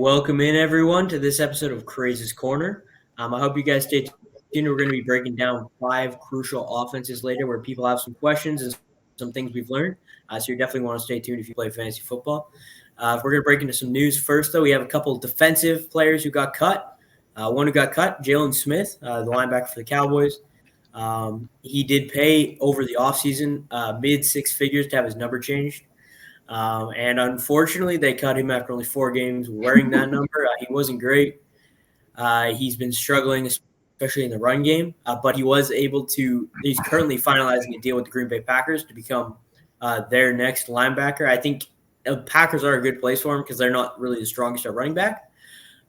Welcome in, everyone, to this episode of Craze's Corner. I hope you guys stay tuned. We're going to be breaking down 5 crucial offenses later where people have some questions and some things we've learned. So you definitely want to stay tuned if you play fantasy football. We're going to break into some news first, though. We have a couple of defensive players who got cut. One who got cut, Jaylon Smith, the linebacker for the Cowboys. He did pay over the offseason mid-6 figures to have his number changed. And unfortunately, they cut him after only 4 games wearing that number. He wasn't great. He's been struggling, especially in the run game. But he was able to – he's currently finalizing a deal with the Green Bay Packers to become their next linebacker. I think the Packers are a good place for him because they're not really the strongest at running back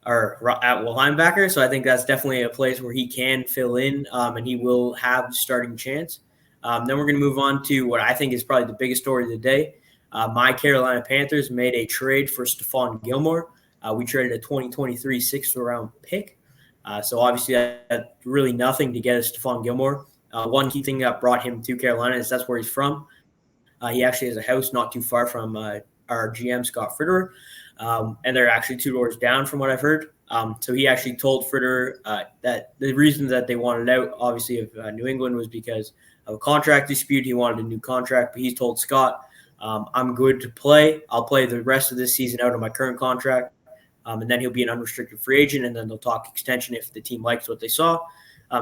or at linebacker. So I think that's definitely a place where he can fill in and he will have starting chance. Then we're going to move on to what I think is probably the biggest story of the day. My Carolina Panthers made a trade for Stephon Gilmore. We traded a 2023 6th-round pick. So obviously that's really nothing to get a Stephon Gilmore. One key thing that brought him to Carolina is that's where he's from. He actually has a house not too far from our GM, Scott Fritterer. And they're actually 2 doors down from what I've heard. So he actually told Fritterer that the reason that they wanted out, obviously, of New England was because of a contract dispute. He wanted a new contract, but he's told Scott, I'm good to play. I'll play the rest of this season out of my current contract, and then he'll be an unrestricted free agent, and then they'll talk extension if the team likes what they saw.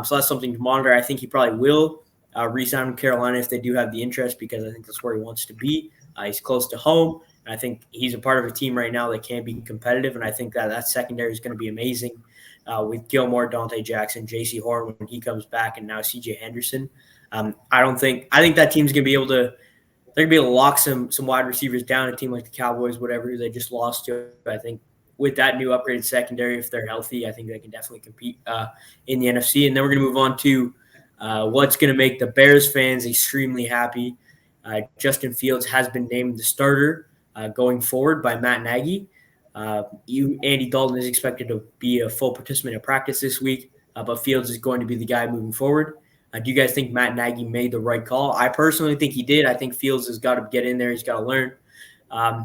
So that's something to monitor. I think he probably will re-sign with Carolina if they do have the interest because I think that's where he wants to be. He's close to home, and I think he's a part of a team right now that can be competitive, and I think that secondary is going to be amazing with Gilmore, Dante Jackson, J.C. Horn when he comes back, and now C.J. Henderson. I think that team's going to be able to – they're going to be able to lock some wide receivers down, a team like the Cowboys, whatever they just lost to. I think with that new upgraded secondary, if they're healthy, I think they can definitely compete in the NFC. And then we're going to move on to what's going to make the Bears fans extremely happy. Justin Fields has been named the starter going forward by Matt Nagy. Andy Dalton is expected to be a full participant in practice this week, but Fields is going to be the guy moving forward. Do you guys think Matt Nagy made the right call? I personally think he did. I think Fields has got to get in there. He's got to learn.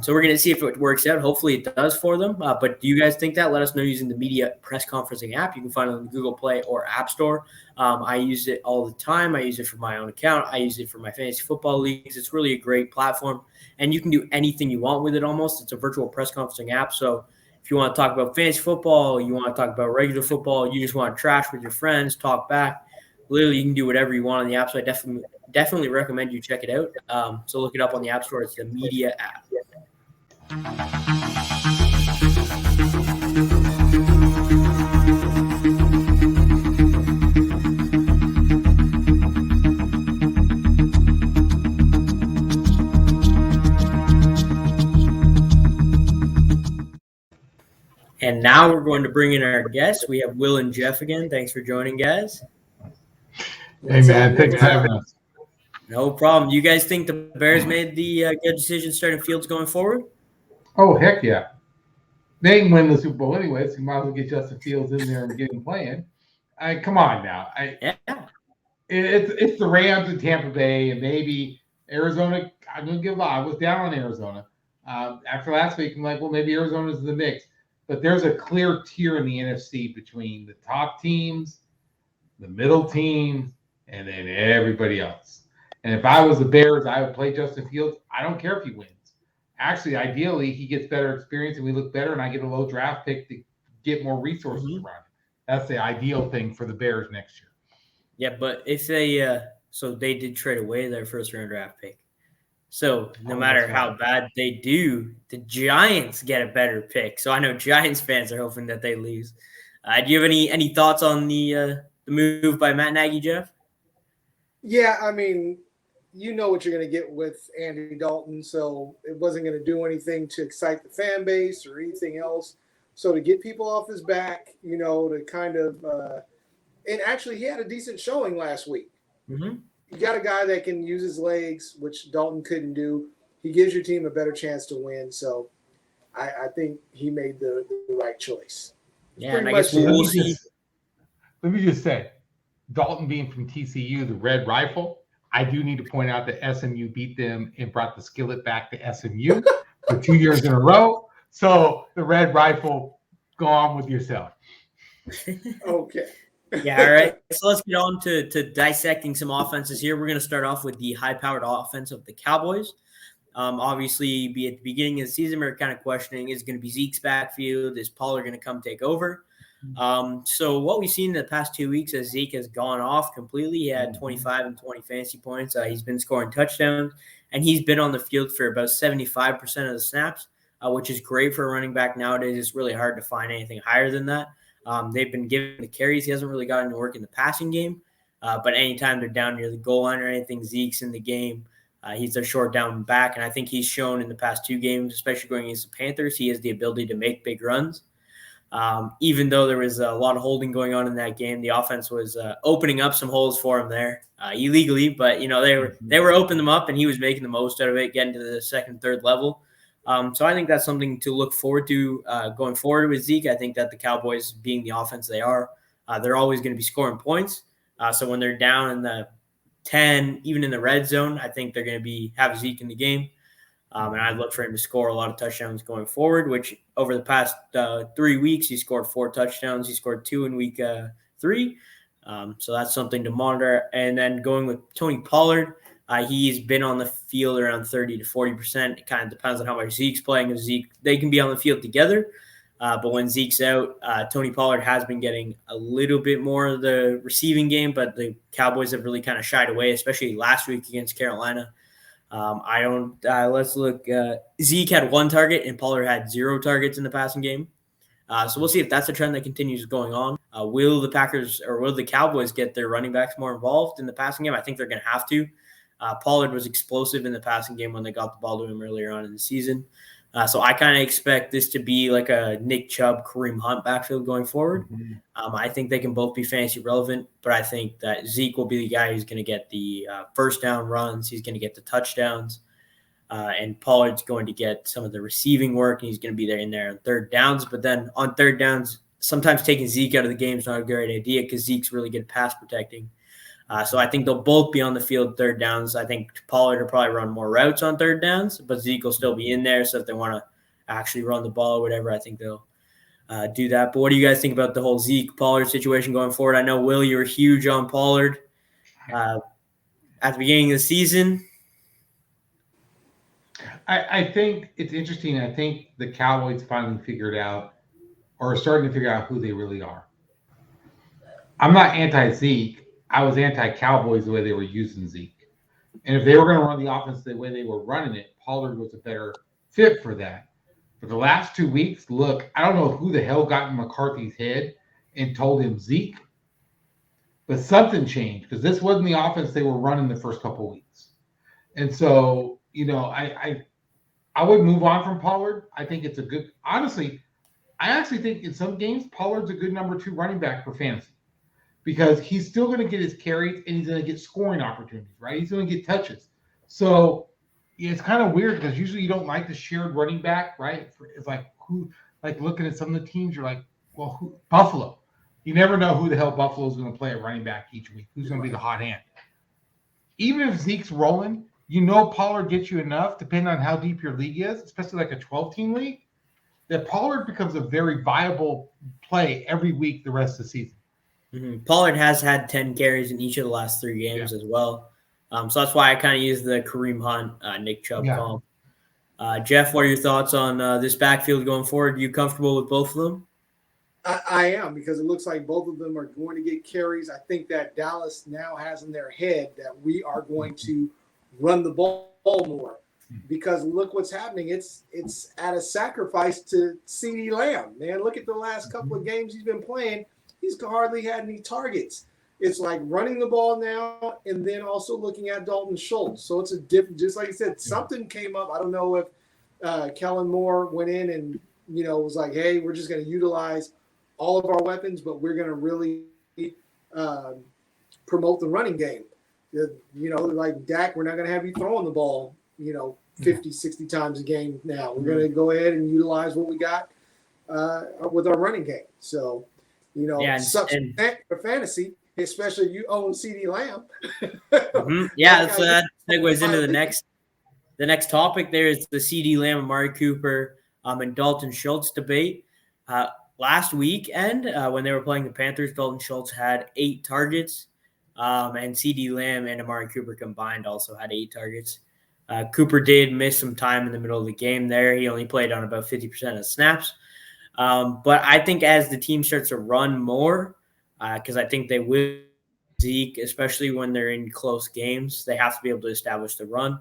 So we're going to see if it works out. Hopefully it does for them. But do you guys think that? Let us know using the media press conferencing app. You can find it on the Google Play or App Store. I use it all the time. I use it for my own account. I use it for my fantasy football leagues. It's really a great platform. And you can do anything you want with it almost. It's a virtual press conferencing app. So if you want to talk about fantasy football, you want to talk about regular football, you just want to trash with your friends, talk back. Literally, you can do whatever you want on the app, so I definitely recommend you check it out. So look it up on the App Store. It's the media app. And now we're going to bring in our guests. We have Will and Jeff again. Thanks for joining, guys. Hey, man. Thanks for having us. No problem. You guys think the Bears made the good decision starting Fields going forward? Oh, heck yeah. They didn't win the Super Bowl anyway, so you might as well get Justin Fields in there and get him playing. Come on now. It's the Rams in Tampa Bay and maybe Arizona. I'm going to give a lot. I was down on Arizona. After last week, I'm like, well, maybe Arizona's in the mix. But there's a clear tier in the NFC between the top teams, the middle teams, and then everybody else. And if I was the Bears, I would play Justin Fields. I don't care if he wins. Actually, ideally, he gets better experience and we look better, and I get a low draft pick to get more resources around him. That's the ideal thing for the Bears next year. Yeah, but if they so they did trade away their first-round draft pick. So no matter how bad they do, the Giants get a better pick. So I know Giants fans are hoping that they lose. Do you have any thoughts on the move by Matt Nagy, Jeff? Yeah, I mean, you know what you're going to get with Andy Dalton, so it wasn't going to do anything to excite the fan base or anything else. So to get people off his back, to kind of and actually he had a decent showing last week. Mm-hmm. You got a guy that can use his legs, which Dalton couldn't do. He gives your team a better chance to win. So I think he made the right choice. Yeah, and I guess we'll see. Let me just say, Dalton being from TCU, the Red Rifle, I do need to point out that SMU beat them and brought the skillet back to SMU for 2 years in a row. So the Red Rifle Go on with yourself. Okay. Yeah, all right. So let's get on to dissecting some offenses here. We're going to start off with the high-powered offense of the Cowboys. Obviously, at the beginning of the season, we were kind of questioning, is it going to be Zeke's backfield? Is Pollard going to come take over? So what we've seen in the past 2 weeks as Zeke has gone off completely, he had 25 and 20 fantasy points. He's been scoring touchdowns, and he's been on the field for about 75% of the snaps, which is great for a running back nowadays. It's really hard to find anything higher than that. They've been giving the carries. He hasn't really gotten to work in the passing game, but anytime they're down near the goal line or anything, Zeke's in the game. He's their short down back, and I think he's shown in the past 2 games, especially going against the Panthers, he has the ability to make big runs. Even though there was a lot of holding going on in that game, the offense was opening up some holes for him there illegally, but they were opening them up, and he was making the most out of it, getting to the second, third level. So I think that's something to look forward to going forward with Zeke. I think that the Cowboys, being the offense they are, they're always going to be scoring points. So when they're down in the 10, even in the red zone, I think they're going to have Zeke in the game. And I'd look for him to score a lot of touchdowns going forward, which over the past 3 weeks, he scored 4 touchdowns. He scored 2 in week 3. So that's something to monitor. And then going with Tony Pollard, he's been on the field around 30 to 40%. It kind of depends on how much Zeke's playing. If Zeke, they can be on the field together. But when Zeke's out, Tony Pollard has been getting a little bit more of the receiving game, but the Cowboys have really kind of shied away, especially last week against Carolina. Let's look. Zeke had 1 target and Pollard had 0 targets in the passing game. So we'll see if that's a trend that continues going on. Will the Packers or will the Cowboys get their running backs more involved in the passing game? I think they're going to have to. Pollard was explosive in the passing game when they got the ball to him earlier on in the season. So I kind of expect this to be like a Nick Chubb, Kareem Hunt backfield going forward. I think they can both be fantasy relevant, but I think that Zeke will be the guy who's going to get the first down runs. He's going to get the touchdowns. And Pollard's going to get some of the receiving work, and he's going to be there on third downs. But then on third downs, sometimes taking Zeke out of the game is not a great idea because Zeke's really good pass protecting. So I think they'll both be on the field third downs. I think Pollard will probably run more routes on third downs, but Zeke will still be in there. So if they want to actually run the ball or whatever, I think they'll do that. But what do you guys think about the whole Zeke-Pollard situation going forward? I know, Will, you were huge on Pollard at the beginning of the season. I think it's interesting. I think the Cowboys finally figured out or are starting to figure out who they really are. I'm not anti-Zeke. I was anti-Cowboys the way they were using Zeke. And if they were going to run the offense the way they were running it, Pollard was a better fit for that. But the last 2 weeks, look, I don't know who the hell got in McCarthy's head and told him Zeke, but something changed because this wasn't the offense they were running the first couple of weeks. And so, I would move on from Pollard. I think it's a good – honestly, I actually think in some games Pollard's a good number 2 running back for fantasy. Because he's still going to get his carries and he's going to get scoring opportunities, right? He's going to get touches. So it's kind of weird because usually you don't like the shared running back, right? It's like looking at some of the teams, you're like, well, Buffalo. You never know who the hell Buffalo is going to play at running back each week. Who's going to be the hot hand? Even if Zeke's rolling, Pollard gets you enough, depending on how deep your league is, especially like a 12-team league, that Pollard becomes a very viable play every week the rest of the season. Pollard has had 10 carries in each of the last 3 games as well. So that's why I kind of use the Kareem Hunt, Nick Chubb comp. Jeff, what are your thoughts on this backfield going forward? Are you comfortable with both of them? I am, because it looks like both of them are going to get carries. I think that Dallas now has in their head that we are going to run the ball more, because look what's happening. It's at a sacrifice to Ceedee Lamb. Man, look at the last couple of games he's been playing. He's hardly had any targets. It's like running the ball now and then also looking at Dalton Schultz. So it's a different, just like I said, something came up. I don't know if Kellen Moore went in and, was like, hey, we're just going to utilize all of our weapons, but we're going to really promote the running game. Like Dak, we're not going to have you throwing the ball, 50, 60 times a game now. We're going to go ahead and utilize what we got with our running game. So, sucks for fantasy, especially if you own Ceedee Lamb. Yeah, so that segues into the next topic. There is the Ceedee Lamb, Amari Cooper, and Dalton Schultz debate. last weekend when they were playing the Panthers, Dalton Schultz had 8 targets, and Ceedee Lamb and Amari Cooper combined also had 8 targets. Cooper did miss some time in the middle of the game there. He only played on about 50% of snaps. But I think as the team starts to run more, because I think they will, Zeke, especially when they're in close games, they have to be able to establish the run.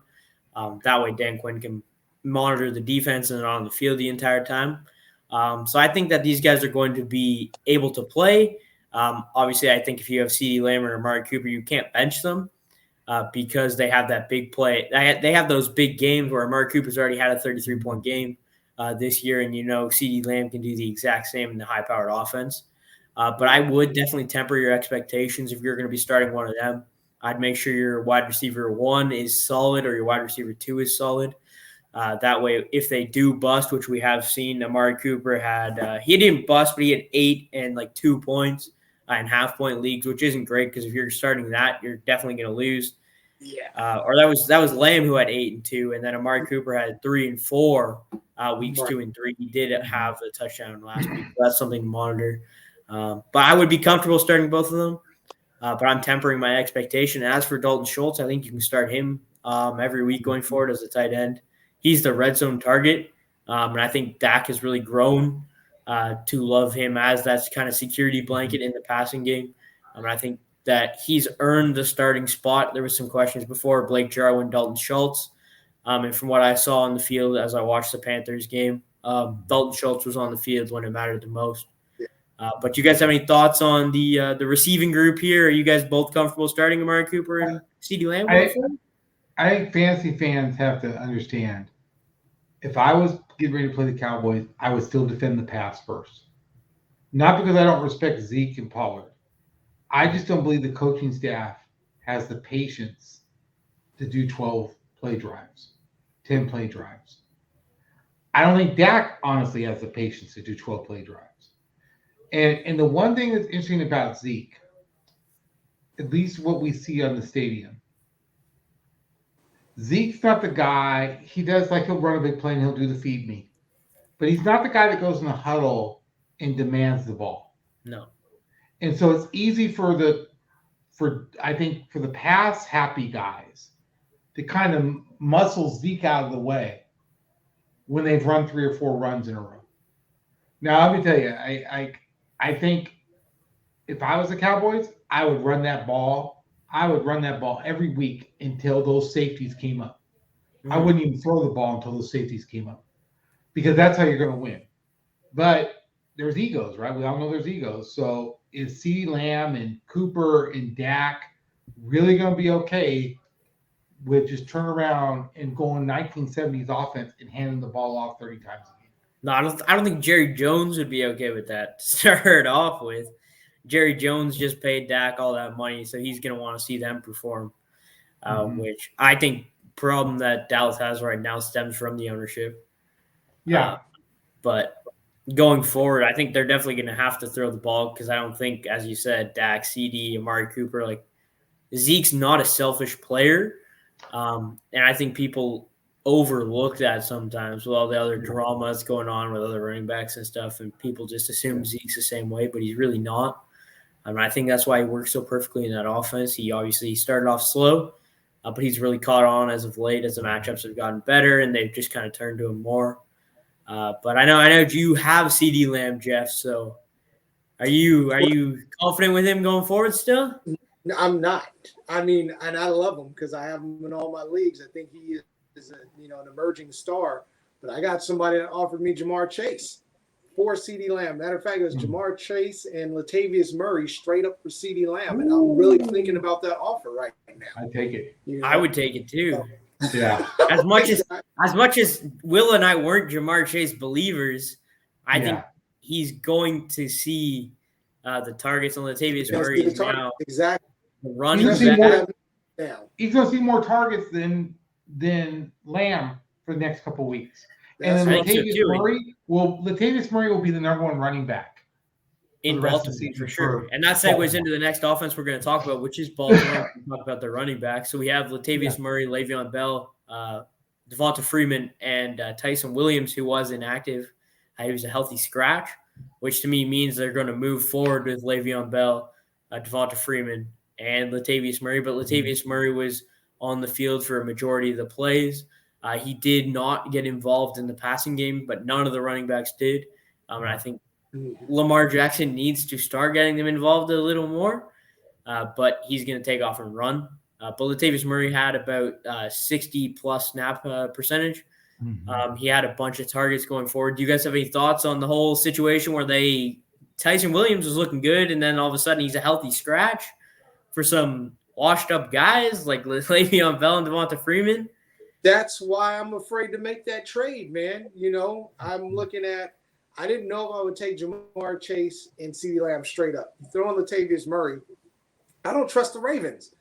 That way Dan Quinn can monitor the defense and they're on the field the entire time. So I think that these guys are going to be able to play. Obviously, I think if you have Ceedee Lamb or Amari Cooper, you can't bench them because they have that big play. They have those big games where Amari Cooper's already had a 33-point game this year, and Ceedee Lamb can do the exact same in the high-powered offense. But I would definitely temper your expectations if you're going to be starting one of them. I'd make sure your wide receiver 1 is solid or your wide receiver 2 is solid. That way, if they do bust, which we have seen, Amari Cooper had he didn't bust, but he had 8 and 2 points in half-point leagues, which isn't great because if you're starting that, you're definitely going to lose. Yeah. Or that was Lamb who had 8 and 2, and then Amari Cooper had 3 and 4 weeks 2 and 3. He did have a touchdown last week. So that's something to monitor. But I would be comfortable starting both of them. But I'm tempering my expectation. As for Dalton Schultz, I think you can start him every week going forward as a tight end. He's the red zone target, and I think Dak has really grown to love him as that kind of security blanket in the passing game. I think that he's earned the starting spot. There was some questions before Blake Jarwin, Dalton Schultz, and from what I saw on the field as I watched the Panthers game, Dalton Schultz was on the field when it mattered the most. But you guys have any thoughts on the receiving group here? Are you guys both comfortable starting Amari Cooper and Ceedee Lamb? I think fantasy fans have to understand, if I was getting ready to play the Cowboys, I would still defend the pass first. Not because I don't respect Zeke and Pollard. I just don't believe the coaching staff has the patience to do 12 play drives, 10 play drives. I don't think Dak honestly has the patience to do 12 play drives. And the one thing that's interesting about Zeke, at least what we see on the stadium, Zeke's not the guy. He does he'll run a big play and he'll do the feed me. But he's not the guy that goes in the huddle and demands the ball. No. And so it's easy for the pass happy guys to kind of muscle Zeke out of the way when they've run 3 or 4 runs in a row. Now, let me tell you, I think if I was the Cowboys, I would run that ball. I would run that ball every week until those safeties came up. Mm-hmm. I wouldn't even throw the ball until those safeties came up because that's how you're going to win. But there's egos, right? We all know there's egos. So is Ceedee Lamb and Cooper and Dak really going to be okay with just turn around and going 1970s offense and handing the ball off 30 times a game? No, I don't think Jerry Jones would be okay with that to start off with. Jerry Jones just paid Dak all that money, so he's going to want to see them perform, which I think problem that Dallas has right now stems from the ownership. Yeah. But going forward, I think they're definitely going to have to throw the ball because I don't think, as you said, Dak, Ceedee, Amari Cooper, Zeke's not a selfish player. And I think people overlook that sometimes with all the other drama that's going on with other running backs and stuff, and people just assume Zeke's the same way, but he's really not. I think that's why he works so perfectly in that offense. He obviously started off slow, but he's really caught on as of late as the matchups have gotten better, and they've just kind of turned to him more. But I know you have Ceedee Lamb, Jeff, so are you confident with him going forward still? I'm not. And I love him because I have him in all my leagues. I think he is an emerging star. But I got somebody that offered me Jamar Chase for Ceedee Lamb. Matter of fact, it was Jamar Chase and Latavius Murray straight up for Ceedee Lamb. And I'm really thinking about that offer right now. I take it. I would take it too. Yeah. As much as Will and I weren't Jamar Chase believers, I think he's going to see the targets on Latavius Murray now. Exactly. He's going to see more targets than Lamb for the next couple of weeks. And then Latavius Murray will be the number 1 running back in Baltimore for sure. And that segues into the next offense we're going to talk about, which is Baltimore. We talk about their running back. So we have Latavius Murray, Le'Veon Bell, Devonta Freeman, and Tyson Williams, who was inactive. He was a healthy scratch. which to me means they're going to move forward with Le'Veon Bell, Devonta Freeman, and Latavius Murray. But Latavius Murray was on the field for a majority of the plays. He did not get involved in the passing game, but none of the running backs did. And I think Lamar Jackson needs to start getting them involved a little more, but he's going to take off and run. But Latavius Murray had about 60-plus snap percentage. He had a bunch of targets going forward. Do you guys have any thoughts on the whole situation where Tyson Williams was looking good, and then all of a sudden he's a healthy scratch for some washed-up guys like Le'Veon Bell and Devonta Freeman? That's why I'm afraid to make that trade, man. I'm looking at – I didn't know if I would take Jamar Chase and CeeDee Lamb straight up. Throw on Latavius Murray. I don't trust the Ravens.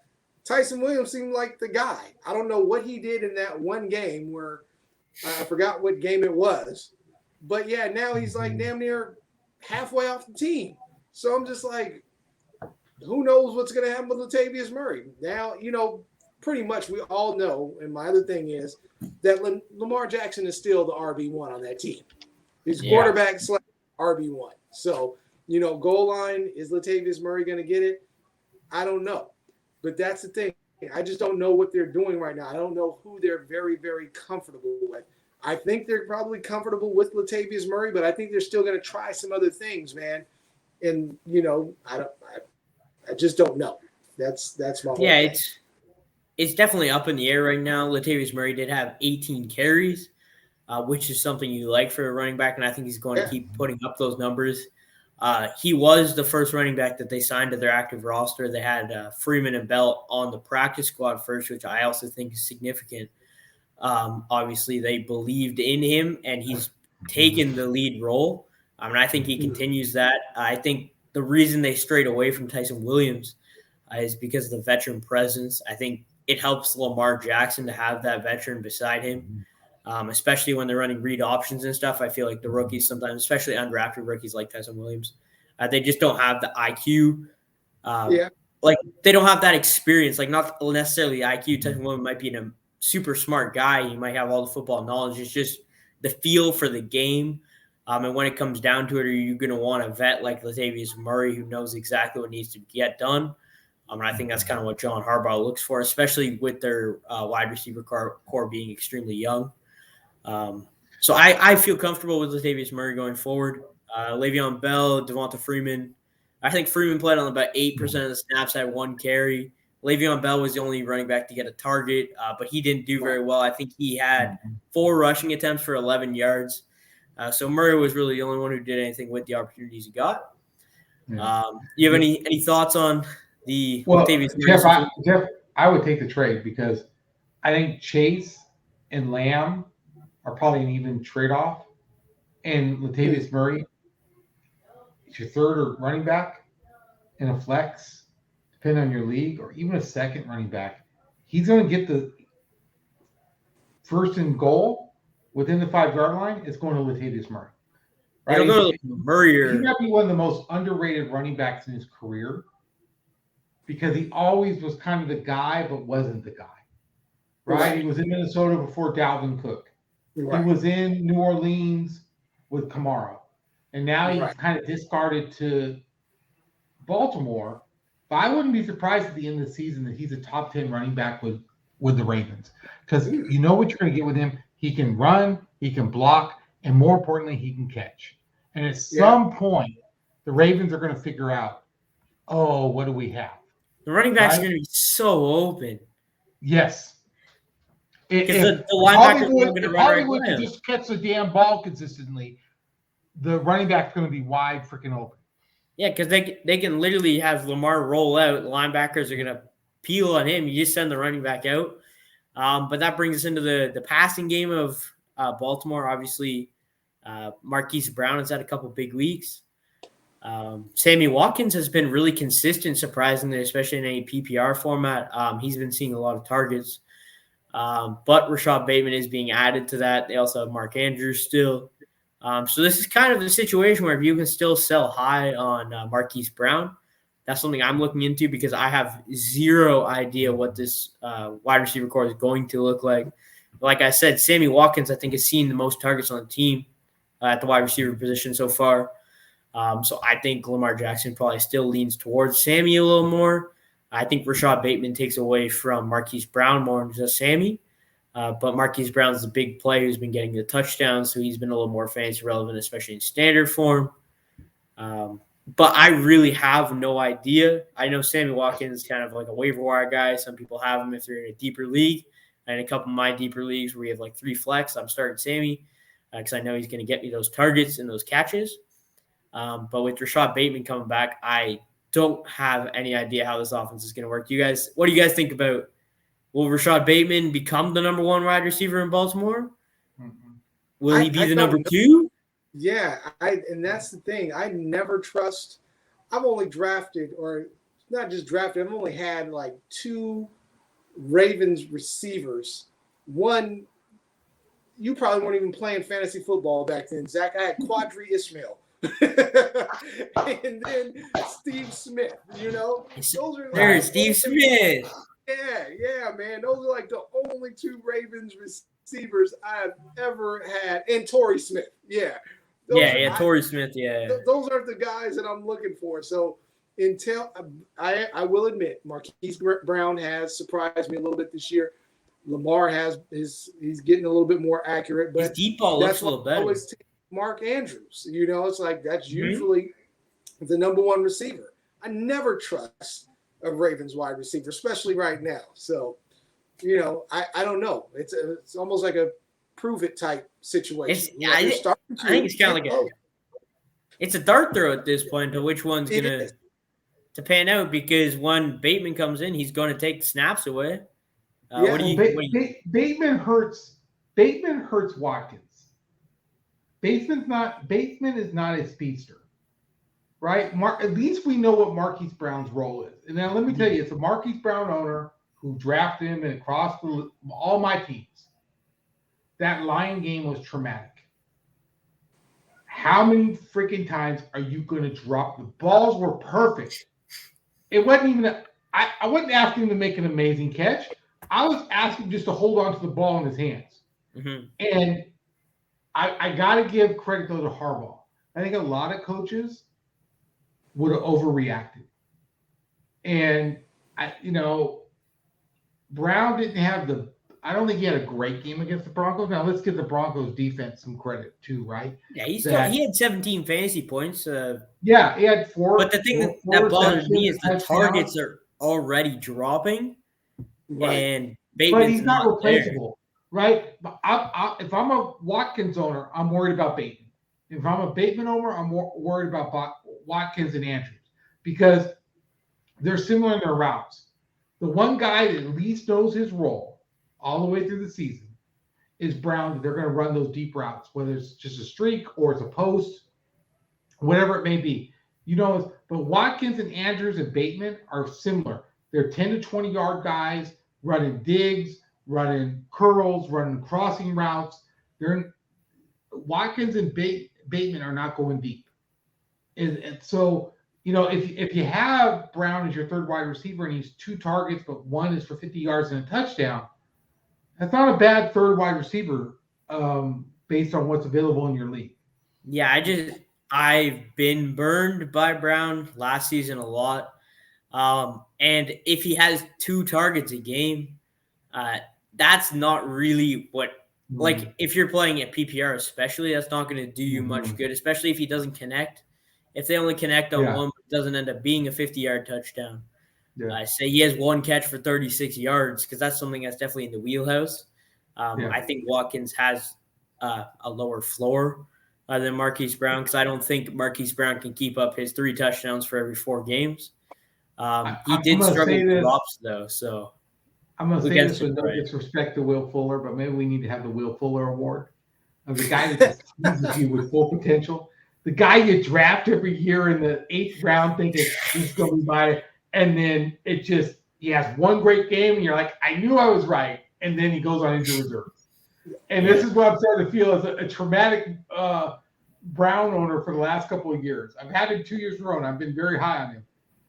Tyson Williams seemed like the guy. I don't know what he did in that one game where I forgot what game it was. But, yeah, now he's like damn near halfway off the team. So I'm just like, who knows what's going to happen with Latavius Murray? Now, pretty much we all know, and my other thing is that Lamar Jackson is still the RB1 on that team. He's quarterback / RB1. So, goal line, is Latavius Murray going to get it? I don't know. But that's the thing. I just don't know what they're doing right now. I don't know who they're very, very comfortable with. I think they're probably comfortable with Latavius Murray, but I think they're still going to try some other things, man. And, I just don't know. That's my whole thing. It's definitely up in the air right now. Latavius Murray did have 18 carries, which is something you like for a running back, and I think he's going to keep putting up those numbers. He was the first running back that they signed to their active roster. They had Freeman and Bell on the practice squad first, which I also think is significant. Obviously, they believed in him, and he's taken the lead role. I think he continues that. I think the reason they strayed away from Tyson Williams is because of the veteran presence. I think it helps Lamar Jackson to have that veteran beside him, especially when they're running read options and stuff. I feel like the rookies sometimes, especially undrafted rookies like Tyson Williams, they just don't have the IQ. Like they don't have that experience, like not necessarily the IQ. Tyson Williams might be a super smart guy. He might have all the football knowledge. It's just the feel for the game. And when it comes down to it, are you going to want a vet like Latavius Murray who knows exactly what needs to get done? And I think that's kind of what John Harbaugh looks for, especially with their wide receiver core being extremely young. So I feel comfortable with Latavius Murray going forward. Le'Veon Bell, Devonta Freeman. I think Freeman played on about 8% of the snaps, had one carry. Le'Veon Bell was the only running back to get a target, but he didn't do very well. I think he had 4 rushing attempts for 11 yards. So Murray was really the only one who did anything with the opportunities he got. You have any thoughts on the Latavius Murray? Jeff, I would take the trade because I think Chase and Lamb are probably an even trade-off. And Latavius Murray is your third or running back in a flex, depending on your league, or even a second running back. He's going to get the first and goal within the 5-yard line. It's going to Latavius Murray. Right? He might be one of the most underrated running backs in his career because he always was kind of the guy, but wasn't the guy. Right? He was in Minnesota before Dalvin Cook. Right. He was in New Orleans with Kamara. And now he's kind of discarded to Baltimore. But I wouldn't be surprised at the end of the season that he's a top 10 running back with the Ravens. Because you know what you're going to get with him. He can run, he can block, and more importantly, he can catch. And at some point, the Ravens are going to figure out, what do we have? The running backs are going to be so open. Yes. Because the linebackers are going to run right to just catch the damn ball consistently, the running back's going to be wide freaking open. Yeah, because they can literally have Lamar roll out. Linebackers are going to peel on him. You just send the running back out. But that brings us into the passing game of Baltimore. Obviously, Marquise Brown has had a couple big weeks. Sammy Watkins has been really consistent, surprisingly, especially in a PPR format. He's been seeing a lot of targets. But Rashod Bateman is being added to that. They also have Mark Andrews still. So this is kind of the situation where if you can still sell high on Marquise Brown, that's something I'm looking into because I have zero idea what this wide receiver core is going to look like. Like I said, Sammy Watkins, I think, has seen the most targets on the team at the wide receiver position so far. So I think Lamar Jackson probably still leans towards Sammy a little more. I think Rashod Bateman takes away from Marquise Brown more than just Sammy. But Marquise Brown's the big player who's been getting the touchdowns, so he's been a little more fantasy relevant, especially in standard form. But I really have no idea. I know Sammy Watkins is kind of like a waiver wire guy. Some people have him if they're in a deeper league. And a couple of my deeper leagues where we have like 3 flex, I'm starting Sammy because I know he's going to get me those targets and those catches. But with Rashod Bateman coming back, I don't have any idea how this offense is going to work. What do you guys think about? Will Rashod Bateman become the number 1 wide receiver in Baltimore? Mm-hmm. Will he be the number 2? Yeah, and that's the thing. I never trust. I've only drafted, or not just drafted, I've only had like 2 Ravens receivers. One, you probably weren't even playing fantasy football back then, Zach. I had Quadri Ismail. And then Steve Smith, those are There's Steve Smith. Yeah, man. Those are like the only 2 Ravens receivers I've ever had. And Torrey Smith. Yeah. Torrey Smith, yeah. Those aren't the guys that I'm looking for. So until I will admit, Marquise Brown has surprised me a little bit this year. Lamar he's getting a little bit more accurate, but his deep ball looks a little better. Always take Mark Andrews. It's like that's usually the number 1 receiver. I never trust a Ravens wide receiver, especially right now. So, I don't know. It's almost like a prove it type situation. I think it's kind of like it's a dart throw at this point to which one's gonna to pan out, because when Bateman comes in, he's going to take snaps away. Bateman hurts Watkins. Bateman is not a speedster, right? At least we know what Marquise Brown's role is. And now let me tell you, it's a Marquise Brown owner who drafted him and across all my teams. That line game was traumatic. How many freaking times are you going to drop? The balls were perfect. It wasn't even I wasn't asking him to make an amazing catch. I was asking just to hold on to the ball in his hands. Mm-hmm. And I got to give credit though to Harbaugh. I think a lot of coaches would have overreacted. And Brown didn't have I don't think he had a great game against the Broncos. Now let's give the Broncos defense some credit too, right? Yeah, he had 17 fantasy points. He had 4. But the thing that bothers me is the targets are already dropping, right? And Bateman's but he's not replaceable, there. Right? If I'm a Watkins owner, I'm worried about Bateman. If I'm a Bateman owner, I'm worried about Watkins and Andrews because they're similar in their routes. The one guy that at least knows his role all the way through the season is Brown. They're going to run those deep routes, whether it's just a streak or it's a post, whatever it may be. But Watkins and Andrews and Bateman are similar. They're 10 to 20 yard guys running digs, running curls, running crossing routes. Watkins and Bateman are not going deep. And so, if you have Brown as your 3rd wide receiver and he's 2 targets, but 1 is for 50 yards and a touchdown, that's not a bad 3rd wide receiver based on what's available in your league. Yeah, I've been burned by Brown last season a lot. And if he has 2 targets a game, that's not really what like if you're playing at PPR especially, that's not going to do you much good, especially if he doesn't connect. If they only connect on one, it doesn't end up being a 50-yard touchdown. Yeah. Say he has 1 catch for 36 yards because that's something that's definitely in the wheelhouse. I think Watkins has a lower floor than Marquise Brown because I don't think Marquise Brown can keep up his 3 touchdowns for every 4 games. He did struggle with drops, though. So I'm going to say this with no disrespect to Will Fuller, but maybe we need to have the Will Fuller Award of the guy that uses you with full potential. The guy you draft every year in the 8th round thinking he's going to be mine. And then he has 1 great game, and you're like, I knew I was right. And then he goes on into reserve. And this is what I'm starting to feel as a traumatic Brown owner for the last couple of years. I've had him 2 years in a row, and I've been very high on him.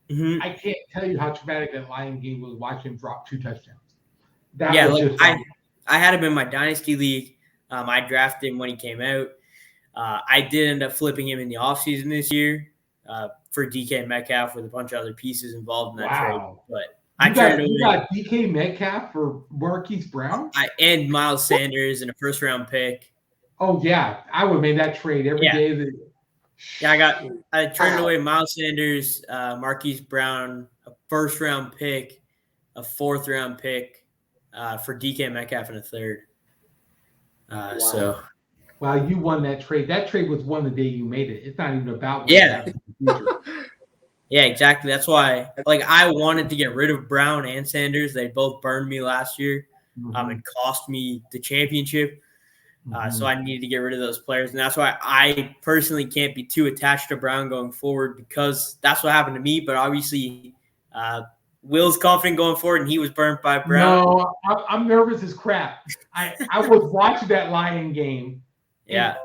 Mm-hmm. I can't tell you how traumatic that Lion game was watching him drop 2 touchdowns. I had him in my Dynasty League. I drafted him when he came out. I did end up flipping him in the offseason this year for DK Metcalf with a bunch of other pieces involved in that trade. But you got DK Metcalf for Marquise Brown? And Miles Sanders and a first-round pick. Oh, yeah. I would have made that trade every day. Yeah, I traded away Miles Sanders, Marquise Brown, a first-round pick, a fourth-round pick for DK Metcalf and a third. So. Wow, you won that trade. That trade was won the day you made it. It's not even about what happened in the future. Yeah, exactly. That's why, I wanted to get rid of Brown and Sanders. They both burned me last year and cost me the championship. So I needed to get rid of those players. And that's why I personally can't be too attached to Brown going forward because that's what happened to me. But obviously, Will's confident going forward, and he was burnt by Brown. No, I'm nervous as crap. I was watching that Lion game. Yeah.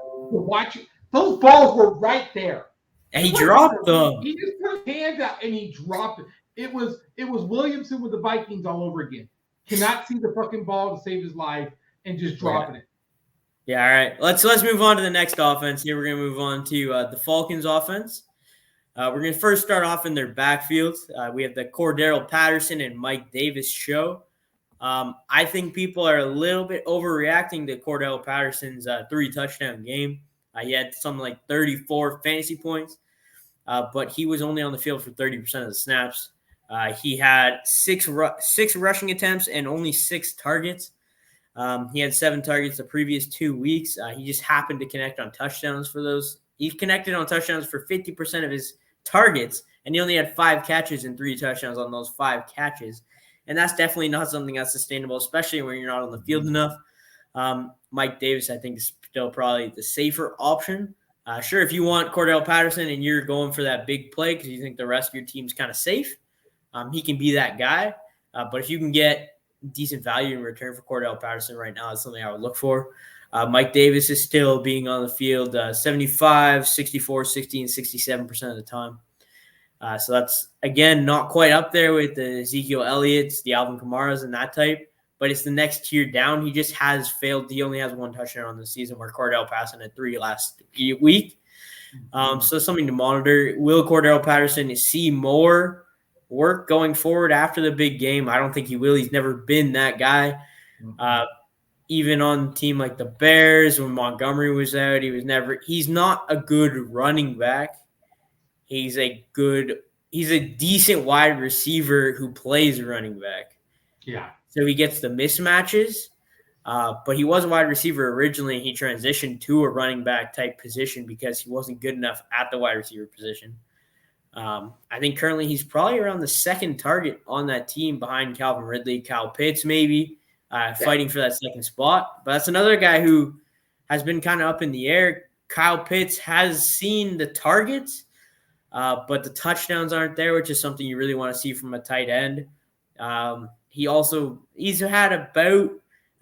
Those balls were right there. And he dropped them. He just put his hands out and he dropped it. It was Williamson with the Vikings all over again. Cannot see the fucking ball to save his life and just dropping it. Yeah, all right. Let's move on to the next offense here. We're going to move on to the Falcons offense. We're going to first start off in their backfield. We have the Cordero Patterson and Mike Davis show. I think people are a little bit overreacting to Cordero Patterson's 3-touchdown game. He had something like 34 fantasy points, but he was only on the field for 30% of the snaps. He had six rushing attempts and only 6 targets. He had 7 targets the previous 2 weeks. He just happened to connect on touchdowns for those. He connected on touchdowns for 50% of his targets, and he only had 5 catches and 3 touchdowns on those 5 catches. And that's definitely not something that's sustainable, especially when you're not on the field enough. Mike Davis, I think, is still probably the safer option. Sure, if you want Cordero Patterson and you're going for that big play because you think the rest of your team's kind of safe, he can be that guy. But if you can get decent value in return for Cordero Patterson right now, that's something I would look for. Mike Davis is still being on the field 75, 64, 60, and 67% of the time. So that's, again, not quite up there with the Ezekiel Elliott's, the Alvin Kamaras, and that type, but it's the next tier down. He just has failed. He only has 1 touchdown on the season where Cordero Patterson had 3 last week. So something to monitor. Will Cordero Patterson see more work going forward after the big game? I don't think he will. He's never been that guy. Even on a team like the Bears, when Montgomery was out, he's not a good running back. He's a decent wide receiver who plays running back. Yeah. So he gets the mismatches, but he was a wide receiver originally. He transitioned to a running back type position because he wasn't good enough at the wide receiver position. I think currently he's probably around the 2nd target on that team behind Calvin Ridley, Kyle Pitts maybe, fighting for that 2nd spot. But that's another guy who has been kind of up in the air. Kyle Pitts has seen the targets, but the touchdowns aren't there, which is something you really want to see from a tight end. He's had about,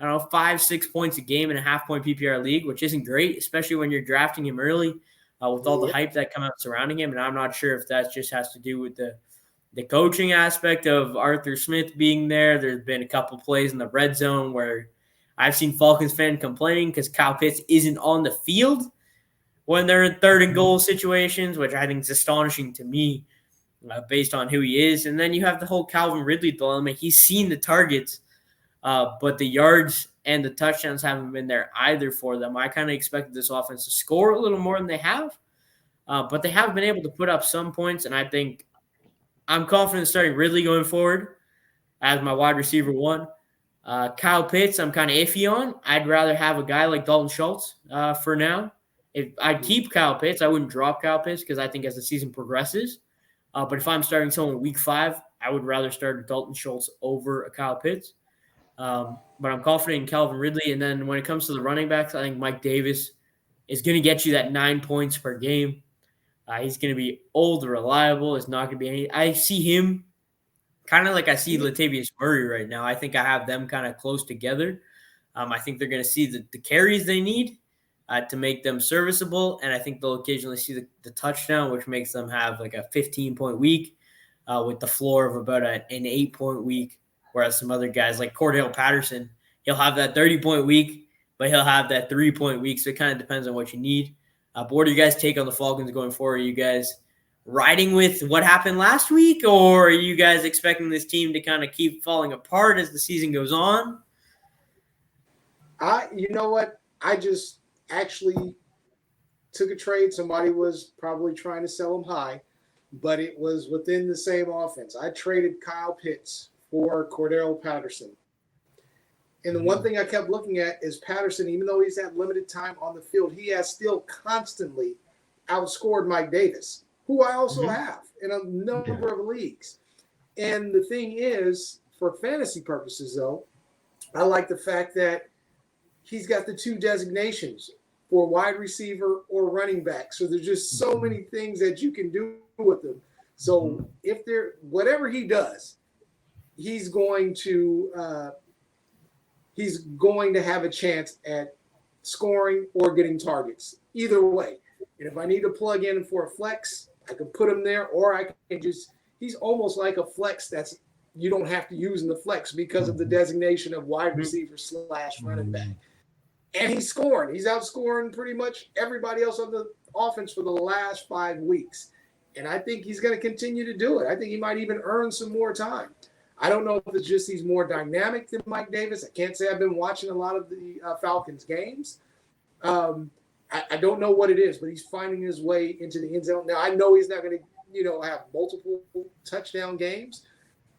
5-6 points a game in a half-point PPR league, which isn't great, especially when you're drafting him early with all the hype that comes out surrounding him. And I'm not sure if that just has to do with the coaching aspect of Arthur Smith being there. There's been a couple plays in the red zone where I've seen Falcons fans complaining because Kyle Pitts isn't on the field when they're in 3rd and goal situations, which I think is astonishing to me based on who he is. And then you have the whole Calvin Ridley dilemma. He's seen the targets, but the yards and the touchdowns haven't been there either for them. I kind of expected this offense to score a little more than they have, but they have been able to put up some points, and I think I'm confident starting Ridley going forward as my wide receiver 1. Kyle Pitts, I'm kind of iffy on. I'd rather have a guy like Dalton Schultz for now. If I'd keep Kyle Pitts, I wouldn't drop Kyle Pitts because I think as the season progresses. But if I'm starting someone week 5, I would rather start Dalton Schultz over a Kyle Pitts. But I'm confident in Calvin Ridley. And then when it comes to the running backs, I think Mike Davis is going to get you that 9 points per game. He's going to be old, reliable. It's not going to be any. I see him kind of like I see Latavius Murray right now. I think I have them kind of close together. I think they're going to see the carries they need to make them serviceable. And I think they'll occasionally see the touchdown, which makes them have like a 15-point week with the floor of about an 8-point week. Whereas some other guys like Cordero Patterson, he'll have that 30-point week, but he'll have that 3-point week. So it kind of depends on what you need. But what do you guys take on the Falcons going forward? Are you guys riding with what happened last week, or are you guys expecting this team to kind of keep falling apart as the season goes on? You know what? I just actually took a trade. Somebody was probably trying to sell them high, but it was within the same offense. I traded Kyle Pitts for Cordero Patterson. And the one thing I kept looking at is Patterson, even though he's had limited time on the field, he has still constantly outscored Mike Davis, who I also have in a number of leagues. And the thing is, for fantasy purposes, though, I like the fact that he's got the 2 designations for wide receiver or running back. So there's just so many things that you can do with him. So if whatever he does, he's going to have a chance at scoring or getting targets. Either way. And if I need to plug in for a flex, I can put him there, or I can he's almost like a flex that's you don't have to use in the flex because of the designation of wide receiver / running back. And he's scoring. He's outscoring pretty much everybody else on the offense for the last 5 weeks. And I think he's going to continue to do it. I think he might even earn some more time. I don't know if it's just he's more dynamic than Mike Davis. I can't say I've been watching a lot of the Falcons games. I don't know what it is, but he's finding his way into the end zone. Now, I know he's not going to, have multiple touchdown games,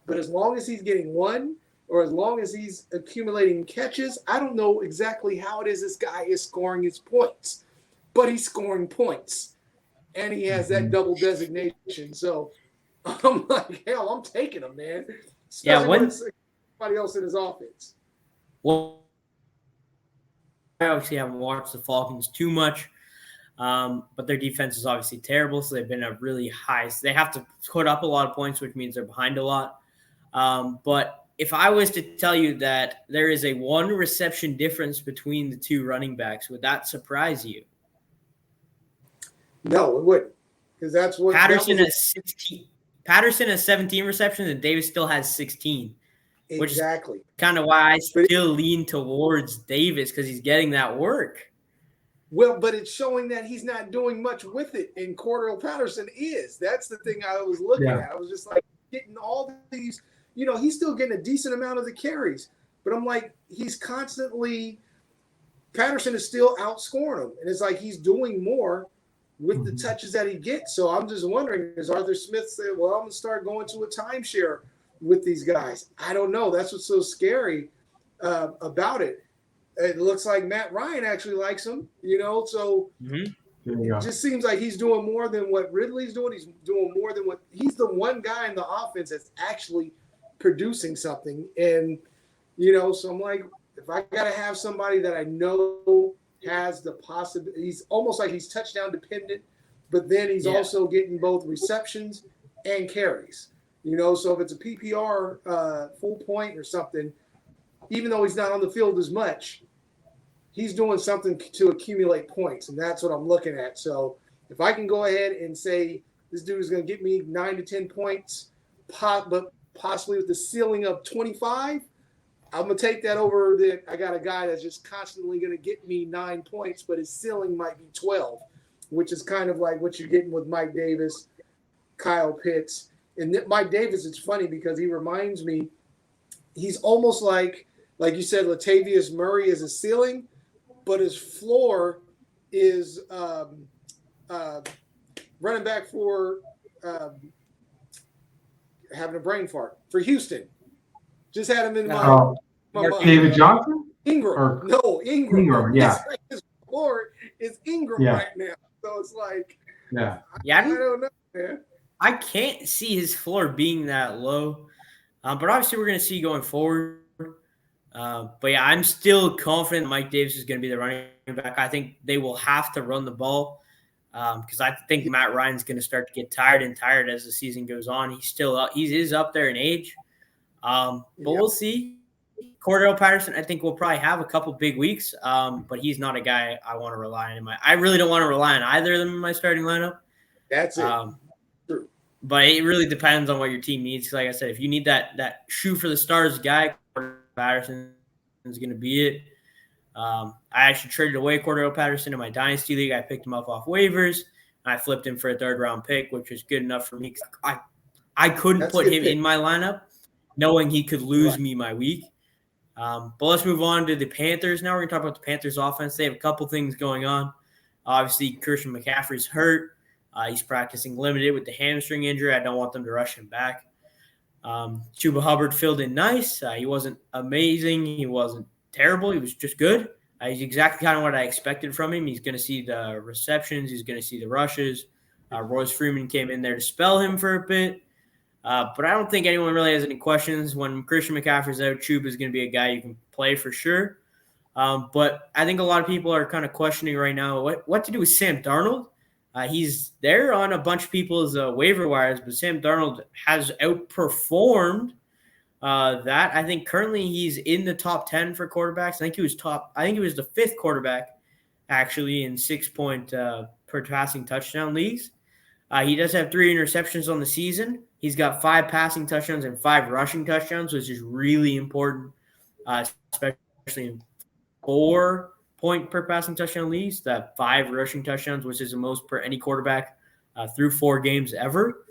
but as long as he's getting one or as long as he's accumulating catches, I don't know exactly how it is this guy is scoring his points, but he's scoring points, and he has that double designation. So I'm like, hell, I'm taking him, man. Especially when it's somebody else in his offense. Well, I obviously haven't watched the Falcons too much, but their defense is obviously terrible, so they've been a really high. So they have to put up a lot of points, which means they're behind a lot. But if I was to tell you that there is a 1 reception difference between the 2 running backs, would that surprise you? No, it wouldn't, because that's what Patterson has 16. Patterson has 17 receptions, and Davis still has 16. Exactly. Which is kind of why I still lean towards Davis, because he's getting that work. Well, but it's showing that he's not doing much with it, and Cordero Patterson is. That's the thing I was looking at. I was just like getting all these, he's still getting a decent amount of the carries, but I'm like, he's constantly – Patterson is still outscoring him, and it's like he's doing more with the touches that he gets. So I'm just wondering, as Arthur Smith said, well, I'm going to start going to a timeshare with these guys. I don't know. That's what's so scary about it. It looks like Matt Ryan actually likes him, so it just seems like he's doing more than what Ridley's doing. He's doing more than he's the one guy in the offense that's actually producing something. And, so I'm like, if I got to have somebody that I know has the possibility, he's almost like he's touchdown dependent, but then he's also getting both receptions and carries. So if it's a PPR full point or something, even though he's not on the field as much, he's doing something to accumulate points, and that's what I'm looking at. So if I can go ahead and say this dude is going to get me 9 to 10 points, but possibly with the ceiling of 25, I'm going to take that over that I got a guy that's just constantly going to get me 9 points, but his ceiling might be 12, which is kind of like what you're getting with Mike Davis, Kyle Pitts. And Mike Davis, it's funny because he reminds me, he's almost like you said, Latavius Murray is a ceiling, but his floor is running back for having a brain fart for Houston. Just had him in my mind. David Johnson? Ingram. Ingram, yeah. His floor is Ingram right now. So it's like, I don't know, man. I can't see his floor being that low, but obviously we're going to see going forward. But I'm still confident Mike Davis is going to be the running back. I think they will have to run the ball because I think Matt Ryan's going to start to get tired as the season goes on. He is up there in age, but we'll see. Cordero Patterson, I think, will probably have a couple big weeks, but he's not a guy I want to rely on. I really don't want to rely on either of them in my starting lineup. That's it. But it really depends on what your team needs. Like I said, if you need that shoe for the stars guy, Patterson is going to be it. I actually traded away Cordell Patterson in my Dynasty League. I picked him up off waivers. I flipped him for a 3rd-round pick, which was good enough for me. I couldn't put him in my lineup knowing he could lose me my week. But let's move on to the Panthers. Now we're going to talk about the Panthers offense. They have a couple things going on. Obviously, Christian McCaffrey's hurt. He's practicing limited with the hamstring injury. I don't want them to rush him back. Chuba Hubbard filled in nice. He wasn't amazing. He wasn't terrible. He was just good. He's exactly kind of what I expected from him. He's going to see the receptions. He's going to see the rushes. Royce Freeman came in there to spell him for a bit. But I don't think anyone really has any questions. When Christian McCaffrey's out, Chuba is going to be a guy you can play for sure. But I think a lot of people are kind of questioning right now what to do with Sam Darnold. He's there on a bunch of people's waiver wires, but Sam Darnold has outperformed that. I think currently he's in the top 10 for quarterbacks. I think he was the 5th quarterback actually in 6-point per passing touchdown leagues. He does have 3 interceptions on the season. He's got 5 passing touchdowns and 5 rushing touchdowns, which is really important, especially in 4-point per passing touchdown leagues. That 5 rushing touchdowns, which is the most per any quarterback through 4 games ever.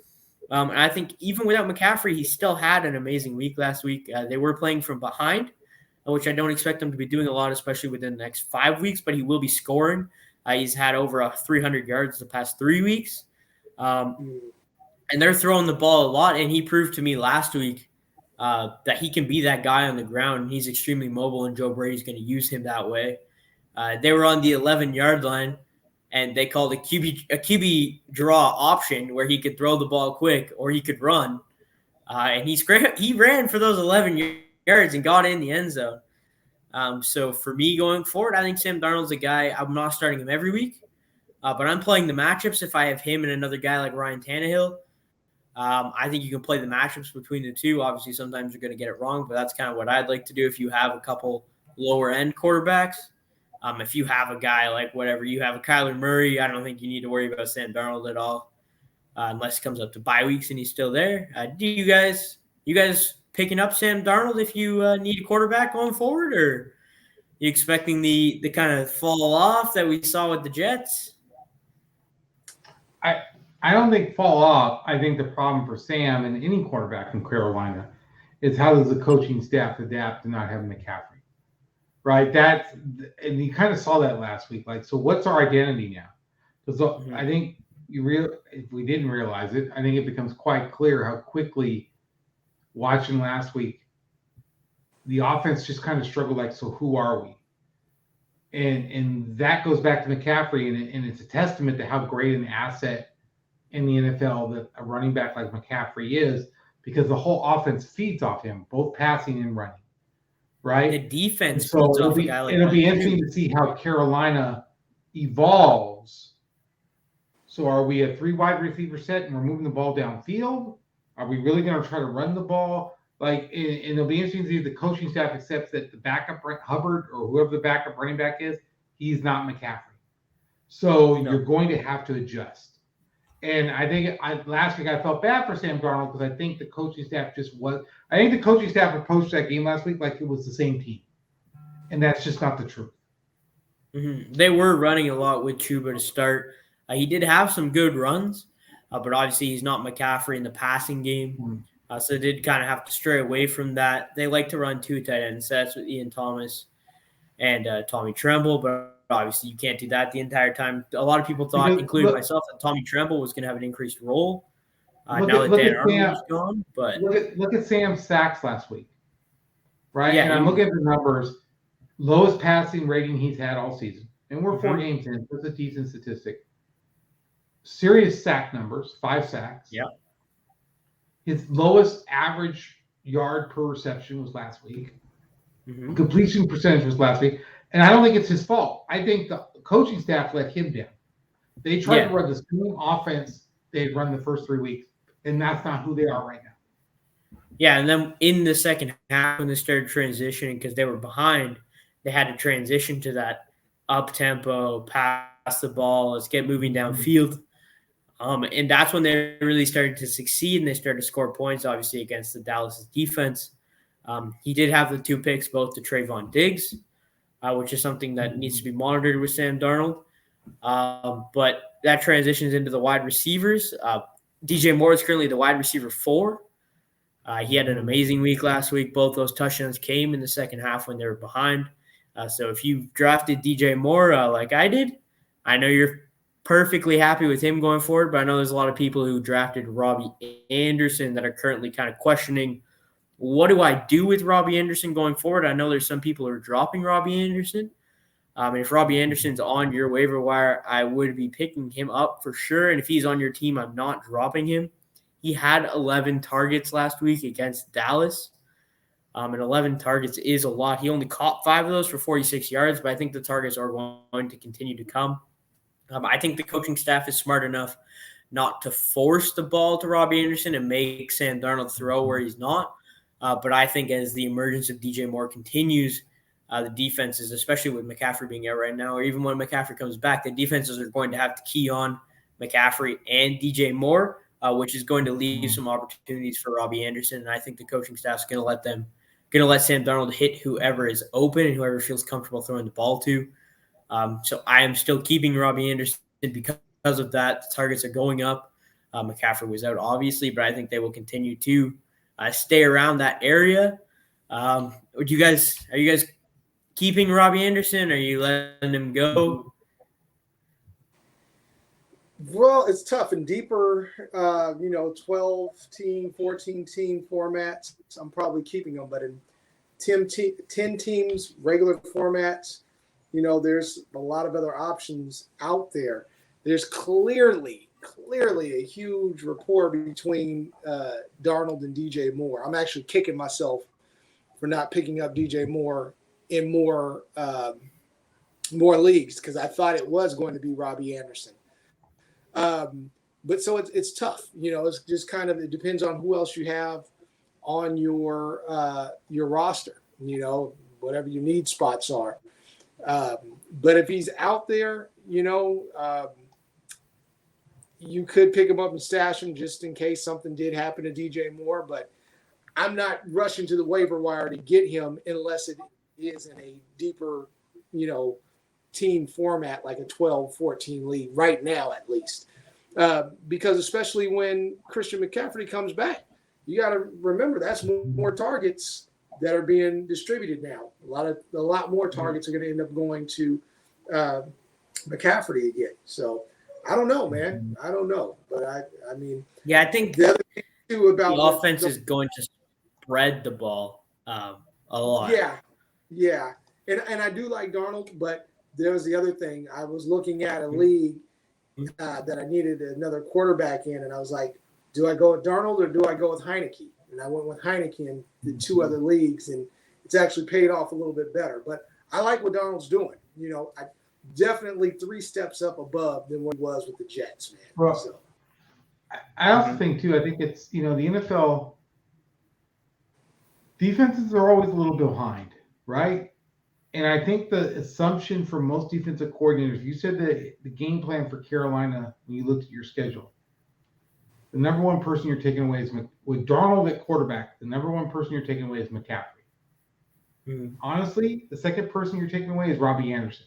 And I think even without McCaffrey, he still had an amazing week last week. They were playing from behind, which I don't expect them to be doing a lot, especially within the next 5 weeks, but he will be scoring. He's had over 300 yards the past 3 weeks. And they're throwing the ball a lot, and he proved to me last week that he can be that guy on the ground. He's extremely mobile, and Joe Brady's going to use him that way. They were on the 11-yard line, and they called a QB draw option where he could throw the ball quick or he could run. And he ran for those 11 yards and got in the end zone. So for me going forward, I think Sam Darnold's a guy. I'm not starting him every week, but I'm playing the matchups if I have him and another guy like Ryan Tannehill. I think you can play the matchups between the two. Obviously, sometimes you're going to get it wrong, but that's kind of what I'd like to do if you have a couple lower-end quarterbacks. If you have a guy like whatever, you have a Kyler Murray, I don't think you need to worry about Sam Darnold at all, unless it comes up to bye weeks and he's still there. Do you guys picking up Sam Darnold if you need a quarterback going forward, or are you expecting the kind of fall off that we saw with the Jets? I don't think fall off. I think the problem for Sam and any quarterback from Carolina is how does the coaching staff adapt to not having McCaffrey, right? And you kind of saw that last week. Like, so what's our identity now? Because I think if we didn't realize it, I think it becomes quite clear how quickly watching last week, the offense just kind of struggled. Like, so who are we? And that goes back to McCaffrey, and it's a testament to how great an asset in the NFL that a running back like McCaffrey is, because the whole offense feeds off him, both passing and running, right? The defense so feeds off a guy like it'll be interesting to see how Carolina evolves. So are we a 3 wide receiver set and we're moving the ball downfield? Are we really going to try to run the ball? Like, and it'll be interesting to see if the coaching staff accepts that the backup Hubbard or whoever the backup running back is, he's not McCaffrey. So you're going to have to adjust. And I think last week I felt bad for Sam Darnold because I think the coaching staff approached that game last week like it was the same team. And that's just not the truth. Mm-hmm. They were running a lot with Chuba to start. He did have some good runs, but obviously he's not McCaffrey in the passing game. So they did kind of have to stray away from that. They like to run 2 tight end sets with Ian Thomas and Tommy Tremble, but obviously you can't do that the entire time. A lot of people thought, including myself, that Tommy Tremble was going to have an increased role now that Dan Arnold's gone. But look at Sam's sacks last week, right? Yeah, and I'm looking at the numbers. Lowest passing rating he's had all season. And we're 4 games in. That's a decent statistic. Serious sack numbers, 5 sacks. Yeah. His lowest average yard per reception was last week. Mm-hmm. Completion percentage was last week. And I don't think it's his fault. I think the coaching staff let him down. They tried to run the same offense they had run the first 3 weeks, and that's not who they are right now. Yeah, and then in the second half when they started transitioning because they were behind, they had to transition to that up-tempo, pass the ball, let's get moving downfield. And that's when they really started to succeed, and they started to score points, obviously, against the Dallas defense. He did have the 2 picks, both to Trayvon Diggs. which is something that needs to be monitored with Sam Darnold. But that transitions into the wide receivers. DJ Moore is currently the wide receiver 4. He had an amazing week last week. Both those touchdowns came in the second half when they were behind. So if you drafted DJ Moore like I did, I know you're perfectly happy with him going forward, but I know there's a lot of people who drafted Robby Anderson that are currently kind of questioning, what do I do with Robby Anderson going forward? I know there's some people who are dropping Robby Anderson. And if Robby Anderson's on your waiver wire, I would be picking him up for sure. And if he's on your team, I'm not dropping him. He had 11 targets last week against Dallas. And 11 targets is a lot. He only caught 5 of those for 46 yards, but I think the targets are going to continue to come. I think the coaching staff is smart enough not to force the ball to Robby Anderson and make Sam Darnold throw where he's not. But I think as the emergence of DJ Moore continues, the defenses, especially with McCaffrey being out right now, or even when McCaffrey comes back, the defenses are going to have to key on McCaffrey and DJ Moore, which is going to leave some opportunities for Robby Anderson. And I think the coaching staff is going to let Sam Darnold hit whoever is open and whoever feels comfortable throwing the ball to. So I am still keeping Robby Anderson because of that. The targets are going up. McCaffrey was out, obviously, but I think they will continue to stay around that area. Are you guys keeping Robby Anderson? Or are you letting him go? Well, it's tough in deeper, 12-team, 14-team formats. I'm probably keeping them, but in 10 teams, regular formats, there's a lot of other options out there. There's clearly a huge rapport between Darnold and DJ Moore. I'm actually kicking myself for not picking up DJ Moore in more leagues because I thought it was going to be Robby Anderson. But so it's tough. It's just kind of, it depends on who else you have on your roster, whatever your need spots are. But if he's out there, you could pick him up and stash him just in case something did happen to DJ Moore. But I'm not rushing to the waiver wire to get him unless it is in a deeper, team format like a 12-14 league right now at least. Because especially when Christian McCaffrey comes back, you got to remember that's more targets that are being distributed now. A lot more targets are going to end up going to McCaffrey again. So I don't know, man. I don't know, but I think the other thing too about the offense is going to spread the ball a lot. Yeah, and I do like Darnold, but there was the other thing. I was looking at a league that I needed another quarterback in, and I was like, do I go with Darnold or do I go with Heineke? And I went with Heineke in the 2 other leagues, and it's actually paid off a little bit better. But I like what Darnold's doing. I definitely 3 steps up above than what he was with the Jets, man. Well, so. I also think, too, I think it's, the NFL defenses are always a little behind, right? And I think the assumption for most defensive coordinators, you said that the game plan for Carolina, when you looked at your schedule, the number one person you're taking away is with Darnold at quarterback. The number one person you're taking away is McCaffrey. Honestly, the second person you're taking away is Robby Anderson.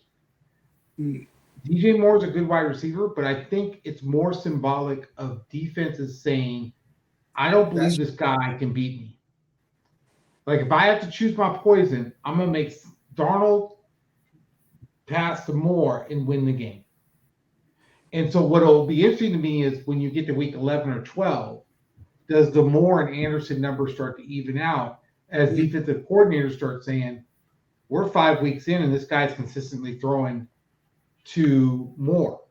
DJ Moore is a good wide receiver, but I think it's more symbolic of defenses saying, I don't believe this guy can beat me. Like if I have to choose my poison, I'm going to make Darnold pass to Moore and win the game. And so what will be interesting to me is when you get to week 11 or 12, does the Moore and Anderson numbers start to even out as defensive coordinators start saying, we're 5 weeks in and this guy's consistently throwing to Moore.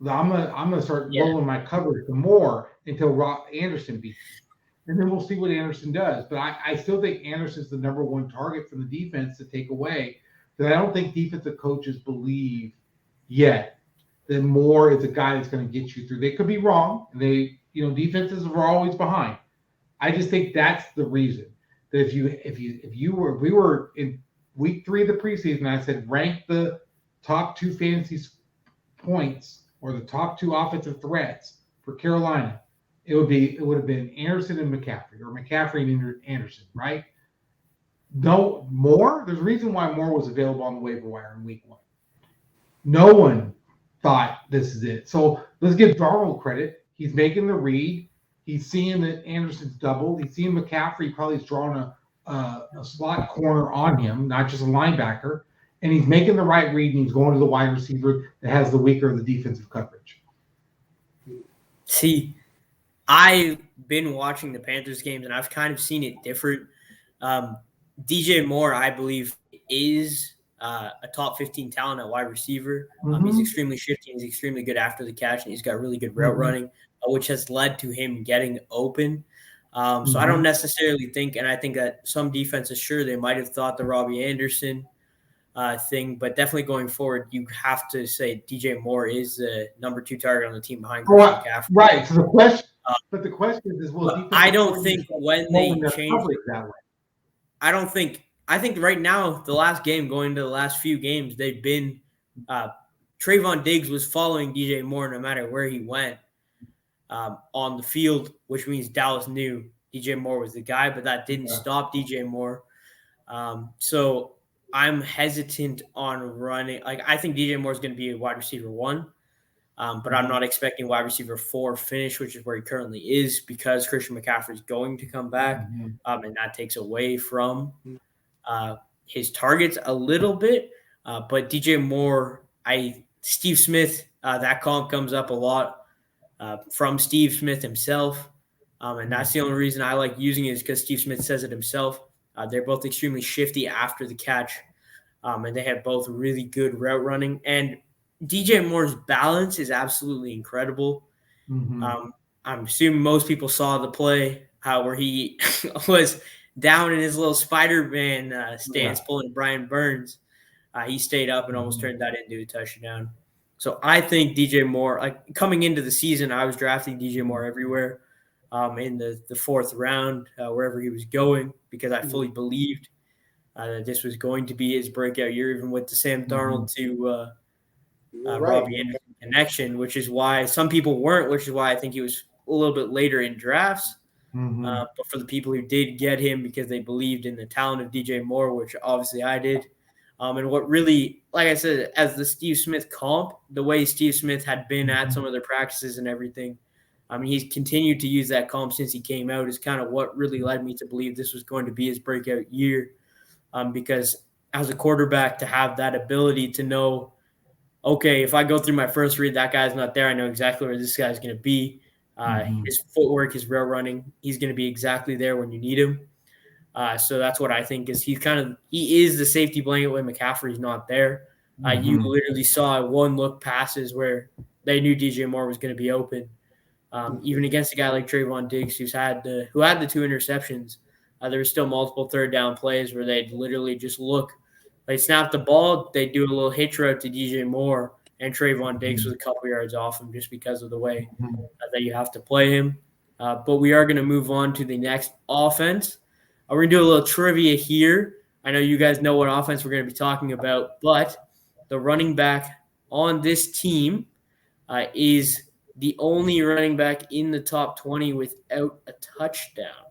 I'm gonna start rolling my coverage to Moore until Anderson beats me. And then we'll see what Anderson does. But I still think Anderson's the number one target from the defense to take away. Because I don't think defensive coaches believe yet that Moore is a guy that's going to get you through. They could be wrong. Defenses are always behind. I just think that's the reason. That if we were in week 3 of the preseason, I said rank the top 2 fantasy points or the top 2 offensive threats for Carolina. It would have been Anderson and McCaffrey, or McCaffrey and Anderson, right? No more. There's a reason why Moore was available on the waiver wire in week 1. No one thought this is it. So let's give Darnold credit. He's making the read. He's seeing that Anderson's doubled. He's seeing McCaffrey probably is drawing a slot corner on him, not just a linebacker. And he's making the right read, and he's going to the wide receiver that has the weaker of the defensive coverage. See, I've been watching the Panthers games, and I've kind of seen it different. DJ Moore, I believe, is a top 15 talent at wide receiver. He's extremely shifty. He's extremely good after the catch, and he's got really good route running, which has led to him getting open. So I don't necessarily think, and I think that some defenses, sure, they might have thought the Robbie Anderson thing, but definitely going forward, you have to say DJ Moore is the number 2 target on the team behind Christian McCaffrey. Right. So the question, but the question is, well, I don't think when they change it that way. I think right now, the last game, going into the last few games, they've been Trayvon Diggs was following DJ Moore no matter where he went on the field, which means Dallas knew DJ Moore was the guy, but that didn't stop DJ Moore. So I'm hesitant on running. Like, I think DJ Moore is going to be a wide receiver 1, but I'm not expecting wide receiver 4 finish, which is where he currently is, because Christian McCaffrey is going to come back, and that takes away from his targets a little bit. But DJ Moore, Steve Smith, that comp comes up a lot from Steve Smith himself, and that's the only reason I like using it is because Steve Smith says it himself. They're both extremely shifty after the catch, and they have both really good route running. And DJ Moore's balance is absolutely incredible. I'm assuming most people saw the play where he was down in his little Spider-Man stance pulling Brian Burns. He stayed up and almost turned that into a touchdown. So I think DJ Moore, like coming into the season, I was drafting DJ Moore everywhere in the 4th round, wherever he was going, because I fully believed that this was going to be his breakout year, even with the Sam Darnold to Robbie Anderson connection, which is why some people weren't, which is why I think he was a little bit later in drafts. But for the people who did get him because they believed in the talent of DJ Moore, which obviously I did, and what really, like I said, as the Steve Smith comp, the way Steve Smith had been at some of their practices and everything, I mean, he's continued to use that comp since he came out is kind of what really led me to believe this was going to be his breakout year, because as a quarterback, to have that ability to know, okay, if I go through my first read, that guy's not there, I know exactly where this guy's going to be. His footwork, his route running, he's going to be exactly there when you need him. So that's what I think is he is the safety blanket when McCaffrey's not there. You literally saw one-look passes where they knew DJ Moore was going to be open. Even against a guy like Trayvon Diggs, who had the 2 interceptions, there were still multiple third-down plays where they'd literally just look. They snap the ball, they do a little hitch route to DJ Moore, and Trayvon Diggs was a couple yards off him just because of the way that you have to play him. But we are going to move on to the next offense. We're going to do a little trivia here. I know you guys know what offense we're going to be talking about, but the running back on this team is the only running back in the top 20 without a touchdown.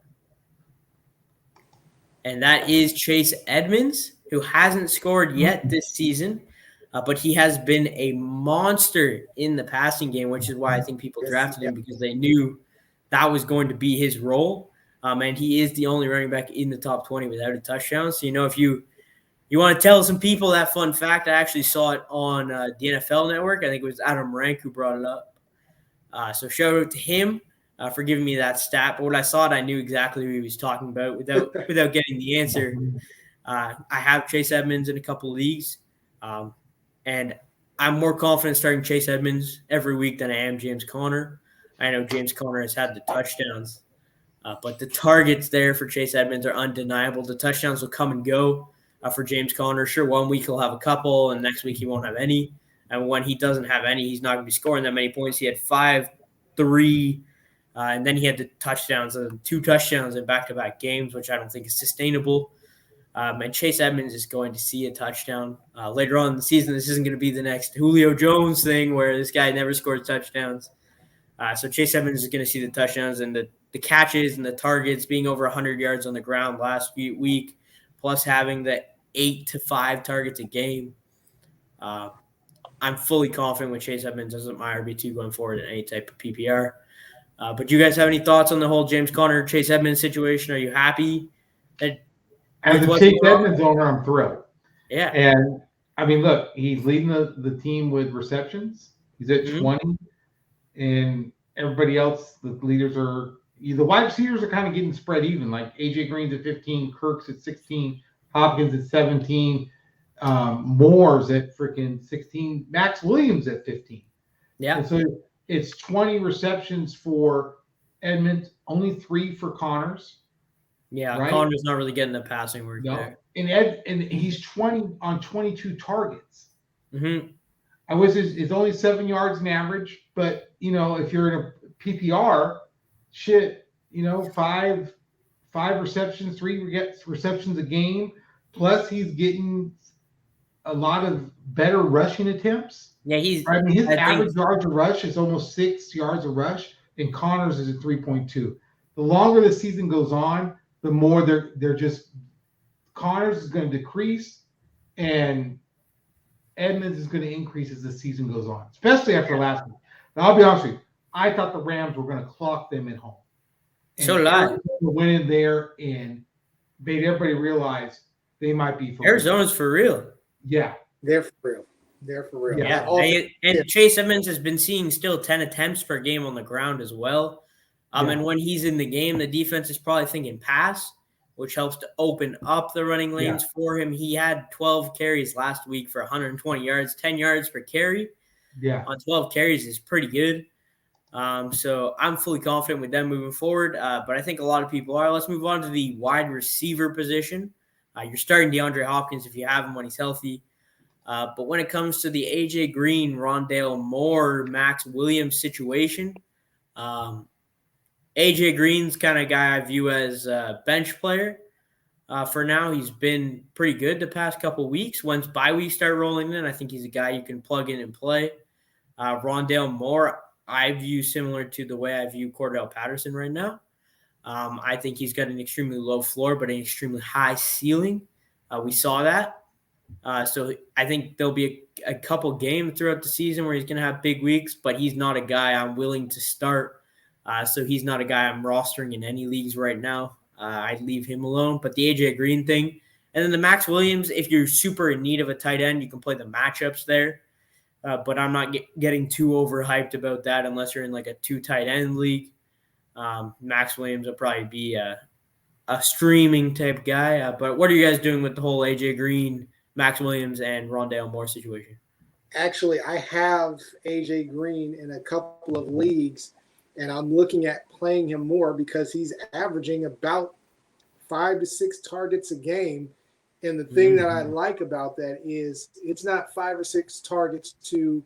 And that is Chase Edmonds, who hasn't scored yet this season, but he has been a monster in the passing game, which is why I think people drafted him, because they knew that was going to be his role. And he is the only running back in the top 20 without a touchdown. So, if you want to tell some people that fun fact, I actually saw it on the NFL Network. I think it was Adam Rank who brought it up. So shout out to him for giving me that stat. But when I saw it, I knew exactly who he was talking about without getting the answer. I have Chase Edmonds in a couple leagues, and I'm more confident starting Chase Edmonds every week than I am James Conner. I know James Conner has had the touchdowns, but the targets there for Chase Edmonds are undeniable. The touchdowns will come and go for James Conner. Sure, 1 week he'll have a couple, and next week he won't have any. And when he doesn't have any, he's not going to be scoring that many points. He had 5, 3, and then he had the touchdowns, 2 touchdowns in back-to-back games, which I don't think is sustainable. And Chase Edmonds is going to see a touchdown later on in the season. This isn't going to be the next Julio Jones thing where this guy never scores touchdowns. So Chase Edmonds is going to see the touchdowns and the catches and the targets, being over 100 yards on the ground last week, plus having the 8 to 5 targets a game. I'm fully confident with Chase Edmonds as my RB2 going forward in any type of PPR. But do you guys have any thoughts on the whole James Conner, Chase Edmonds situation? Are you happy? As a Chase Edmonds owner, I'm thrilled. Yeah. And, I mean, look, he's leading the team with receptions. He's at 20. And everybody else, the leaders are – the wide receivers are kind of getting spread even. Like A.J. Green's at 15, Kirk's at 16, Hopkins at 17, Moore's at freaking 16, Max Williams at 15. Yeah. And so it's 20 receptions for Edmonds, only 3 for Connors. Yeah, right? Connor's not really getting the passing work there. And he's 20 on 22 targets. Mm-hmm. I wish it's only 7 yards in average, but if you're in a PPR, five receptions, 3 receptions a game, plus he's getting a lot of better rushing attempts. Yeah, his average yards a rush is almost 6 yards a rush, and Connors is at 3.2. The longer the season goes on, the more they're just Connors is going to decrease, and Edmonds is going to increase as the season goes on, especially after last week. Now, I'll be honest with you, I thought the Rams were going to clock them at home. And so did I. Went in there and made everybody realize they might be for Arizona's for real. Yeah. They're for real. They're for real. Yeah. Chase Edmonds has been seeing still 10 attempts per game on the ground as well. And when he's in the game, the defense is probably thinking pass, which helps to open up the running lanes for him. He had 12 carries last week for 120 yards, 10 yards per carry. Yeah. On 12 carries is pretty good. So I'm fully confident with them moving forward. But I think a lot of people are. Let's move on to the wide receiver position. You're starting DeAndre Hopkins if you have him when he's healthy. But when it comes to the A.J. Green, Rondale Moore, Max Williams situation, A.J. Green's kind of guy I view as a bench player. For now, he's been pretty good the past couple weeks. Once bye weeks start rolling in, I think he's a guy you can plug in and play. Rondale Moore, I view similar to the way I view Cordell Patterson right now. I think he's got an extremely low floor, but an extremely high ceiling. We saw that. So I think there'll be a couple games throughout the season where he's going to have big weeks, but he's not a guy I'm willing to start. So he's not a guy I'm rostering in any leagues right now. I'd leave him alone. But the A.J. Green thing, and then the Max Williams, if you're super in need of a tight end, you can play the matchups there. But I'm not getting too overhyped about that unless you're in like a 2 tight end league. Max Williams will probably be a streaming type guy. But what are you guys doing with the whole A.J. Green, Max Williams, and Rondale Moore situation? Actually, I have A.J. Green in a couple of leagues, and I'm looking at playing him more because he's averaging about 5 to 6 targets a game. And the thing that I like about that is it's not 5 or 6 targets to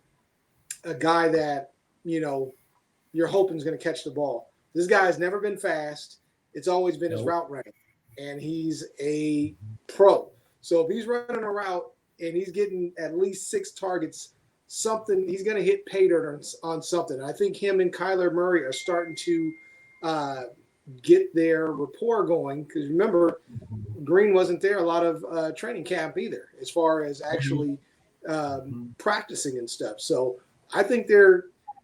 a guy that, you're hoping is going to catch the ball. This guy has never been fast. It's always been his route running. And he's a pro. So if he's running a route and he's getting at least 6 targets, he's going to hit pay dirt on something. I think him and Kyler Murray are starting to get their rapport going because remember, Green wasn't there a lot of training camp either as far as actually practicing and stuff. So I think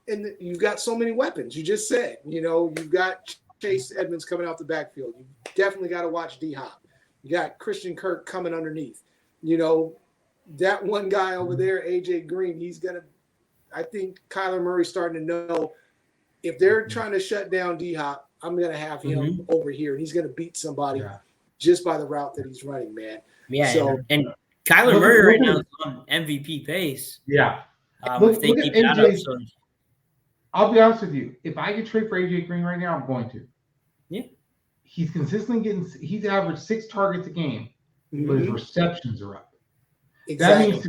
and you've got so many weapons. You just said, you've got Chase Edmonds coming out the backfield. You definitely got to watch D-Hop. You got Christian Kirk coming underneath. That one guy over there, A.J. Green, I think Kyler Murray's starting to know if they're trying to shut down D-Hop, I'm going to have him over here, and he's going to beat somebody just by the route that he's running, man. Yeah, so, and Kyler Murray right now is on MVP pace. Yeah. If they keep that up. So. I'll be honest with you. If I could trade for A.J. Green right now, I'm going to. Yeah. He's consistently he's averaged 6 targets a game, but his receptions are up. Exactly.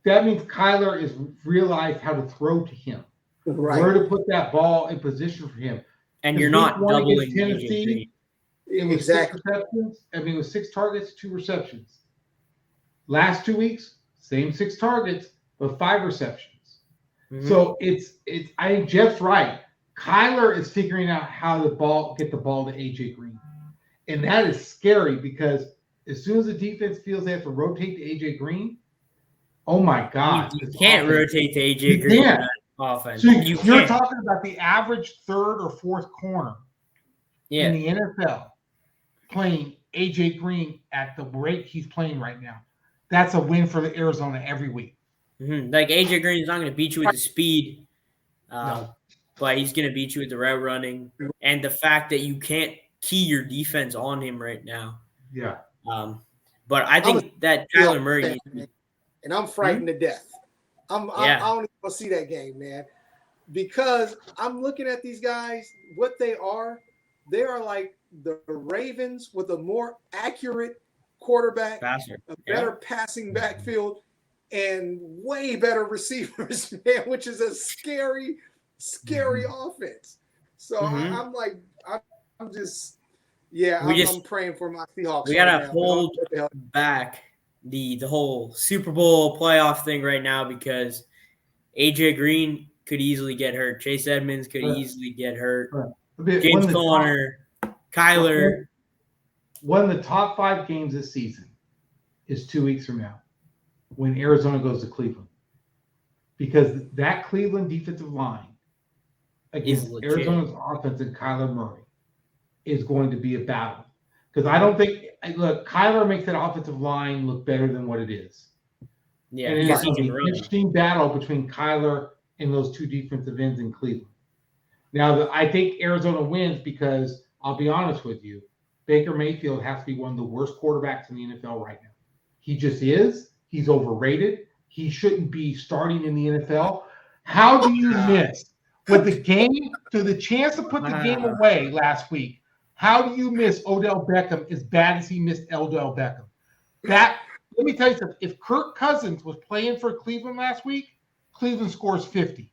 That means Kyler has realized how to throw to him. Right. Where to put that ball in position for him. And you're not doubling Tennessee. It was 6 receptions. It was 6 targets, 2 receptions. Last 2 weeks, same 6 targets, but 5 receptions. So it's. I think Jeff's right. Kyler is figuring out how to get the ball to A.J. Green, and that is scary because as soon as the defense feels they have to rotate to AJ Green, oh my God. You can't rotate to AJ You Green can't. in that offense. So You you're can't. talking about the average third or fourth corner in the NFL playing AJ Green at the rate he's playing right now. That's a win for the Arizona every week. Mm-hmm. Like AJ Green is not going to beat you with the speed, No. but he's going to beat you with the route running and the fact that you can't key your defense on him right now. Yeah. But I think that Kyler Murray needs to be. And I'm frightened to death. I don't even want to see that game, man, because I'm looking at these guys. What they are like the Ravens with a more accurate quarterback, Faster. a better passing backfield, and way better receivers, man, which is a scary offense. So I'm like, I'm just, I'm praying for my Seahawks. We gotta hold back the whole Super Bowl playoff thing right now because AJ Green could easily get hurt. Chase Edmonds could easily get hurt. James Conner, Kyler. One of the top 5 games this season is 2 weeks from now when Arizona goes to Cleveland. Because that Cleveland defensive line against Arizona's offense and Kyler Murray is going to be a battle. Because I don't think Kyler makes that offensive line look better than what it is. Yeah, and it's going to be an interesting battle between Kyler and those 2 defensive ends in Cleveland. Now, I think Arizona wins because I'll be honest with you, Baker Mayfield has to be one of the worst quarterbacks in the NFL right now. He just is. He's overrated. He shouldn't be starting in the NFL. How do you miss with the game to the chance to put the game away last week? How do you miss Odell Beckham as bad as he missed Odell Beckham? Let me tell you something. If Kirk Cousins was playing for Cleveland last week, Cleveland scores 50.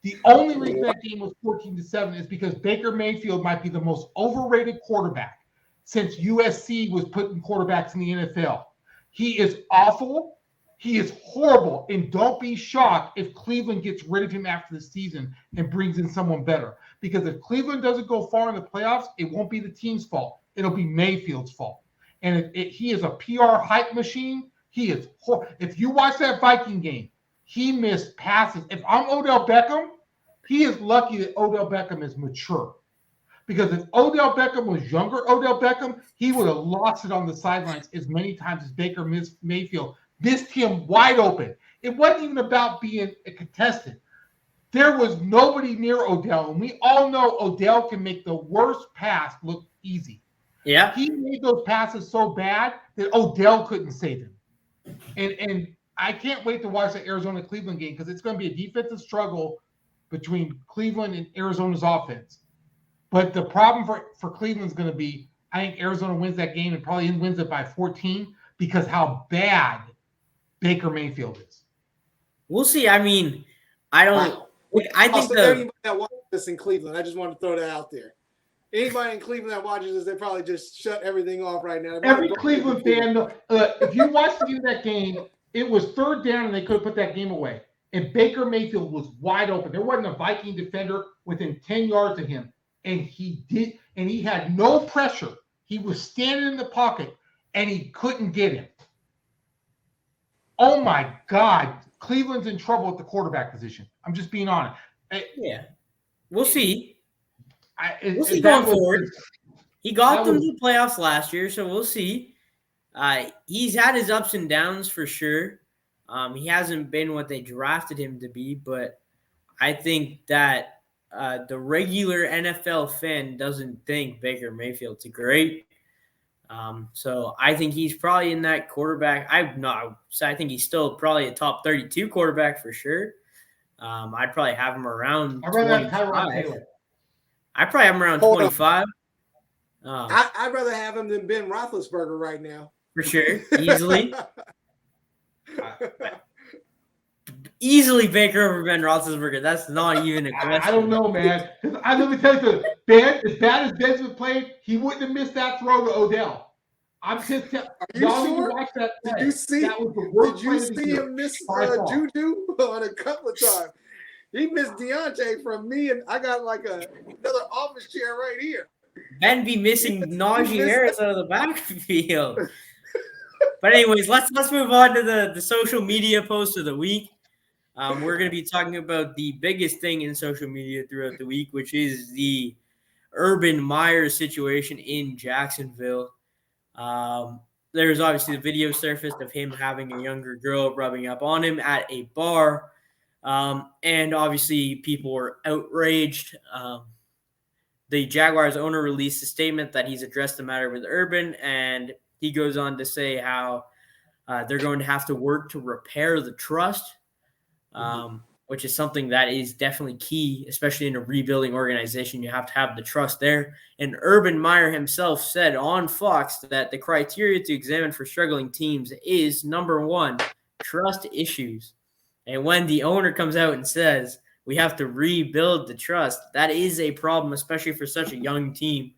The only reason that game was 14-7 is because Baker Mayfield might be the most overrated quarterback since USC was putting quarterbacks in the NFL. He is awful. He is horrible. And don't be shocked if Cleveland gets rid of him after the season and brings in someone better. Because if Cleveland doesn't go far in the playoffs, it won't be the team's fault. It'll be Mayfield's fault. And he is a PR hype machine. He is horrible. If you watch that Viking game, he missed passes. If I'm Odell Beckham, he is lucky that Odell Beckham is mature. Because if Odell Beckham was younger, Odell Beckham, he would have lost it on the sidelines as many times as Baker Mayfield missed him wide open. It wasn't even about being a contestant. There was nobody near Odell, and we all know Odell can make the worst pass look easy. Yeah. He made those passes so bad that Odell couldn't save him. And I can't wait to watch the Arizona-Cleveland game because it's going to be a defensive struggle between Cleveland and Arizona's offense. But the problem for Cleveland is going to be, I think Arizona wins that game and probably wins it by 14 because how bad Baker Mayfield is. We'll see. I mean, I think anybody that watches this in Cleveland, I just want to throw that out there. Anybody in Cleveland that watches this, they probably just shut everything off right now. Every Cleveland fan, if you watched that game, it was 3rd down and they could have put that game away. And Baker Mayfield was wide open. There wasn't a Viking defender within 10 yards of him. And he had no pressure. He was standing in the pocket and he couldn't get him. Oh my God. Cleveland's in trouble at the quarterback position. I'm just being honest. Yeah. We'll see. We'll see going forward. He got them to the playoffs last year, so we'll see. He's had his ups and downs for sure. He hasn't been what they drafted him to be, but I think that the regular NFL fan doesn't think Baker Mayfield's great. So I think he's probably in that quarterback. I think he's still probably a top 32 quarterback for sure. I'd probably have him around 25. I'd probably have him around 25. I'd rather have him than Ben Roethlisberger right now. For sure. Easily. Easily Baker over Ben Roethlisberger. That's not even a question. I don't know, man. Let me tell you something. Ben, as bad as Ben's been playing, he wouldn't have missed that throw to Odell. I'm just telling you. Are you sure? Watch that play. Did you see? That was the worst did you see him miss Juju on a couple of times? He missed Deontay from me, and I got like another office chair right here. Ben be missing Najee Harris out of the backfield. But anyways, let's move on to the social media post of the week. We're going to be talking about the biggest thing in social media throughout the week, which is the Urban Meyer situation in Jacksonville. There's obviously the video surfaced of him having a younger girl rubbing up on him at a bar. And obviously people were outraged. The Jaguars owner released a statement that he's addressed the matter with Urban, and he goes on to say how they're going to have to work to repair the trust, which is something that is definitely key, especially in a rebuilding organization. You have to have the trust there. And Urban Meyer himself said on Fox that the criteria to examine for struggling teams is, number one, trust issues. And when the owner comes out and says, we have to rebuild the trust, that is a problem, especially for such a young team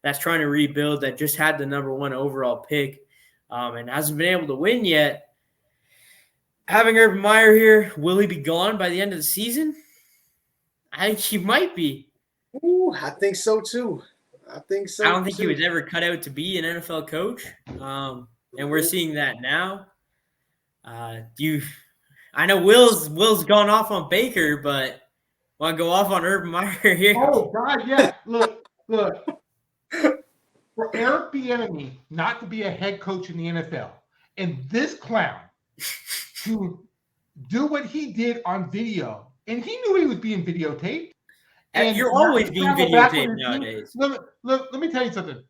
that's trying to rebuild, that just had the number one overall pick and hasn't been able to win yet. Having Urban Meyer here, will he be gone by the end of the season? I think he might be. Ooh, I think so too. I don't think he was ever cut out to be an NFL coach, and we're seeing that now. I know Will's gone off on Baker, but want to go off on Urban Meyer here? Oh God, yeah. Look. For Eric Bieniemy not to be a head coach in the NFL, and this clown to do what he did on video, and he knew he was being videotaped. And you're always being videotaped nowadays. Let me tell you something.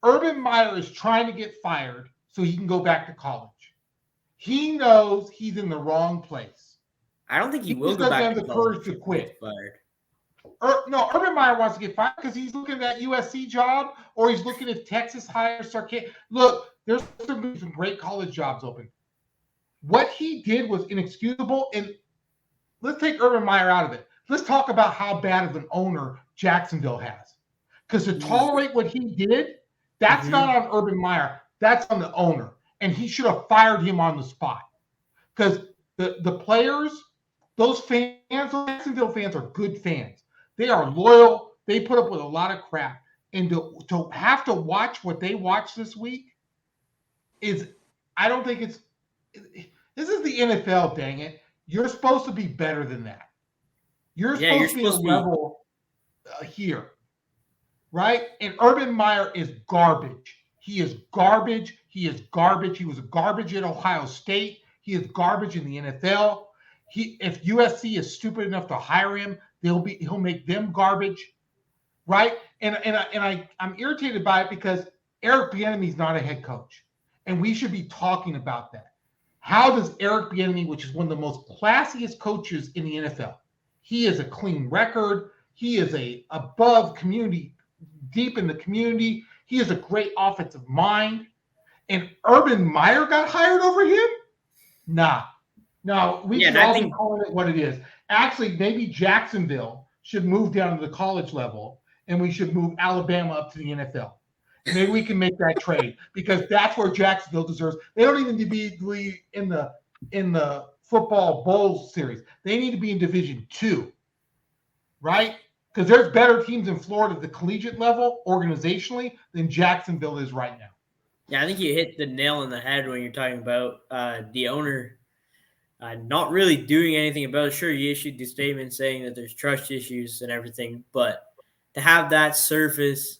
Urban Meyer is trying to get fired so he can go back to college. He knows he's in the wrong place. I don't think he will go back to college. He doesn't have the courage to quit. No, Urban Meyer wants to get fired because he's looking at that USC job, or he's looking at Texas hires Sarkisian. Look, there's some great college jobs open. What he did was inexcusable, and let's take Urban Meyer out of it. Let's talk about how bad of an owner Jacksonville has. Because to tolerate what he did, that's not on Urban Meyer. That's on the owner. And he should have fired him on the spot. Because the players, those fans, those Jacksonville fans are good fans. They are loyal. They put up with a lot of crap. And to have to watch what they watched this week is, I don't think it's, this is the NFL, dang it. You're supposed to be better than that. You're supposed to be a level here, right? And Urban Meyer is garbage. He is garbage. He is garbage. He was garbage at Ohio State. He is garbage in the NFL. If USC is stupid enough to hire him, he'll make them garbage, right? And I'm irritated by it because Eric Bieniemy is not a head coach, and we should be talking about that. How does Eric Bieniemy, which is one of the most classiest coaches in the NFL, he has a clean record. He is above community, deep in the community. He has a great offensive mind. And Urban Meyer got hired over him? Nah. No, we should all be calling it what it is. Actually, maybe Jacksonville should move down to the college level, and we should move Alabama up to the NFL. Maybe we can make that trade because that's where Jacksonville deserves. They don't even need to be in the football bowl series. They need to be in Division II, right? Because there's better teams in Florida at the collegiate level organizationally than Jacksonville is right now. Yeah, I think you hit the nail on the head when you're talking about the owner not really doing anything about it. Sure, he issued the statement saying that there's trust issues and everything, but to have that surface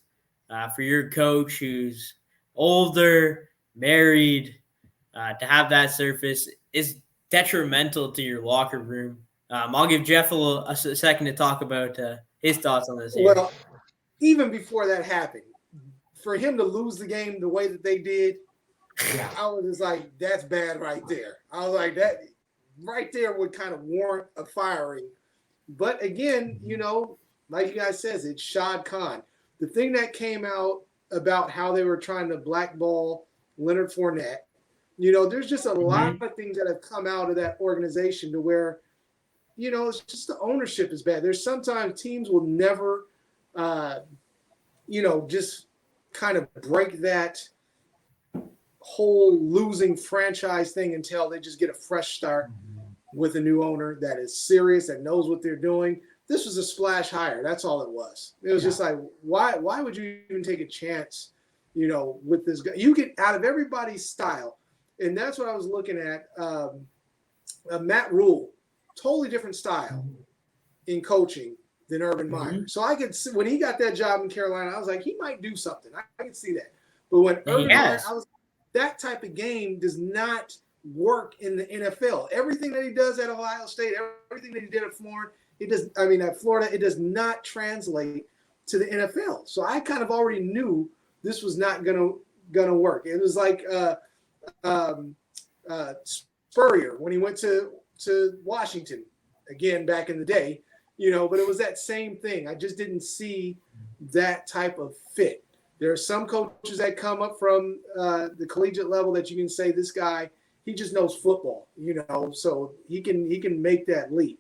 for your coach who's older, married, to have that surface is detrimental to your locker room. I'll give Jeff a second to talk about his thoughts on this. Well, even before that happened, for him to lose the game the way that they did, I was just like, that's bad right there. I was like, that right there would kind of warrant a firing. But again, like you guys says, it's Shad Khan. The thing that came out about how they were trying to blackball Leonard Fournette, there's just a lot of things that have come out of that organization to where, it's just the ownership is bad. There's sometimes teams will never, just kind of break that whole losing franchise thing until they just get a fresh start with a new owner that is serious, that knows what they're doing. This was a splash hire. That's all it was. It was just like, why would you even take a chance, with this guy? You get out of everybody's style. And that's what I was looking at. Matt Rule, totally different style in coaching than Urban Meyer. So I could see when he got that job in Carolina, I was like, he might do something. I could see that. But when Urban Meyer, that type of game does not work in the NFL. Everything that he does at Ohio State, everything that he did at Florida, at Florida, it does not translate to the NFL. So I kind of already knew this was not gonna work. It was like Spurrier when he went to Washington again back in the day, but it was that same thing. I just didn't see that type of fit. There are some coaches that come up from the collegiate level that you can say this guy, he just knows football, so he can make that leap.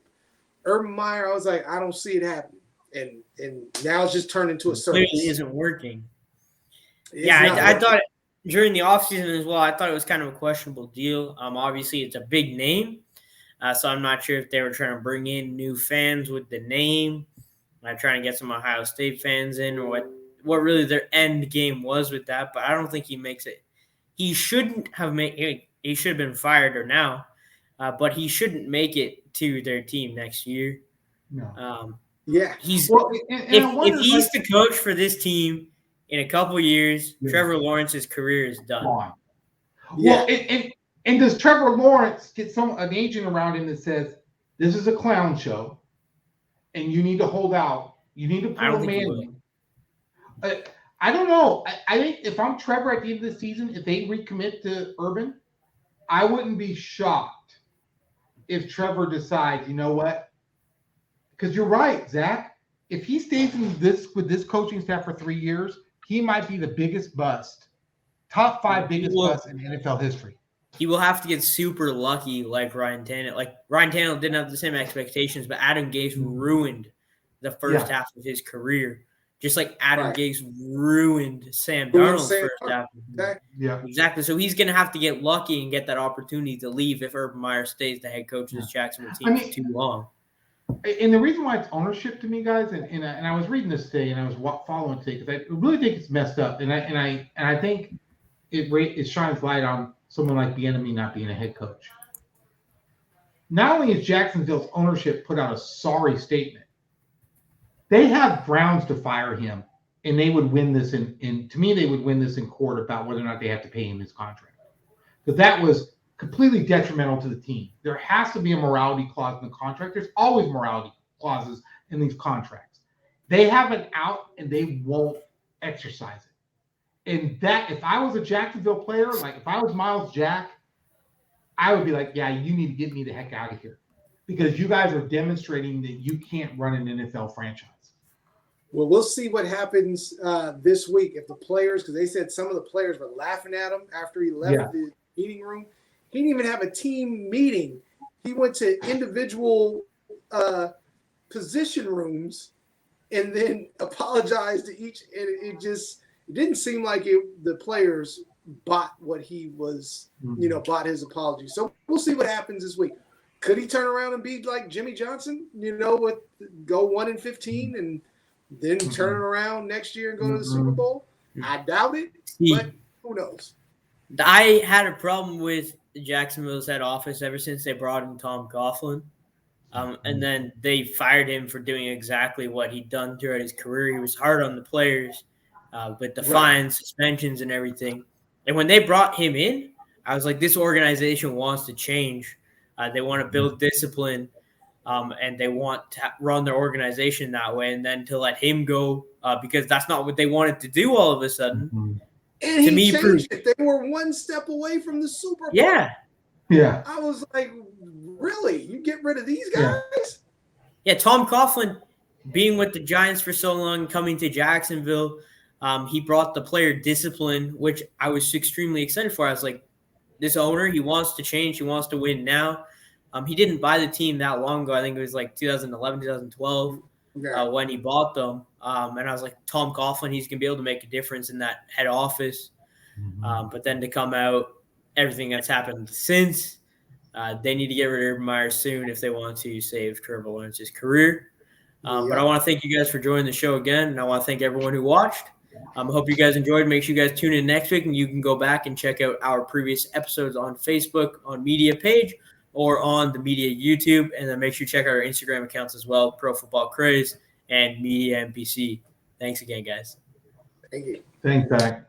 Urban Meyer, I was like, I don't see it happening, and now it's just turned into a circus. It clearly isn't working. I thought during the offseason as well, I thought it was kind of a questionable deal. Obviously, it's a big name, so I'm not sure if they were trying to bring in new fans with the name, trying to get some Ohio State fans in, or what really their end game was with that. But I don't think he makes it. He shouldn't have made. He should have been fired or now, but he shouldn't make it to their team next year. No. If he's the coach for this team in a couple years, Trevor Lawrence's career is done. Yeah. Well, and does Trevor Lawrence get an agent around him that says this is a clown show, and you need to hold out? You need to put a man. I don't know. I think if I'm Trevor at the end of the season, if they recommit to Urban, I wouldn't be shocked if Trevor decides, you know what? Because you're right, Zach. If he stays with this coaching staff for 3 years, he might be the biggest bust, top 5 biggest bust in NFL history. He will have to get super lucky like Ryan Tannehill. Like Ryan Tannehill didn't have the same expectations, but Adam Gase ruined the first half of his career. Just like Adam Gase ruined Sam Darnold's first half. Yeah, exactly. So he's going to have to get lucky and get that opportunity to leave if Urban Meyer stays the head coach of this Jacksonville team for too long. And the reason why it's ownership to me, guys, and I was reading this today and I was following today because I really think it's messed up, and I think it shines light on someone like Bieniemy not being a head coach. Not only has Jacksonville's ownership put out a sorry statement, they have grounds to fire him, and they would win this to me, they would win this in court about whether or not they have to pay him his contract. Because that was completely detrimental to the team. There has to be a morality clause in the contract. There's always morality clauses in these contracts. They have an out, and they won't exercise it. And that, if I was a Jacksonville player, like if I was Miles Jack, I would be like, yeah, you need to get me the heck out of here. Because you guys are demonstrating that you can't run an NFL franchise. Well, we'll see what happens this week if the players, because they said some of the players were laughing at him after he left the meeting room. He didn't even have a team meeting. He went to individual position rooms and then apologized to each. And it didn't seem like the players bought what he was, bought his apology. So we'll see what happens this week. Could he turn around and be like Jimmy Johnson, go 1-15 and then turn it around next year and go to the Super Bowl? I doubt it, but who knows? I had a problem with Jacksonville's head office ever since they brought in Tom Coughlin. And then they fired him for doing exactly what he'd done throughout his career. He was hard on the players with the fines, suspensions, and everything. And when they brought him in, I was like, this organization wants to change. They want to build discipline, and they want to run their organization that way. And then to let him go because that's not what they wanted to do all of a sudden. And he changed it. They were one step away from the Super Bowl. Yeah. I was like, really? You get rid of these guys? Yeah, Tom Coughlin being with the Giants for so long, coming to Jacksonville, he brought the player discipline, which I was extremely excited for. I was like, this owner, he wants to change. He wants to win now. He didn't buy the team that long ago. I think it was like 2011, 2012 when he bought them. And I was like, Tom Coughlin, he's going to be able to make a difference in that head office. But then to come out, everything that's happened since, they need to get rid of Urban Meyer soon if they want to save Trevor Lawrence's career. But I want to thank you guys for joining the show again, and I want to thank everyone who watched. I hope you guys enjoyed. Make sure you guys tune in next week, and you can go back and check out our previous episodes on Facebook, on media page, or on the media YouTube. And then make sure you check out our Instagram accounts as well, Pro Football Craze and Media MPC. Thanks again, guys. Thank you. Thanks, Zach.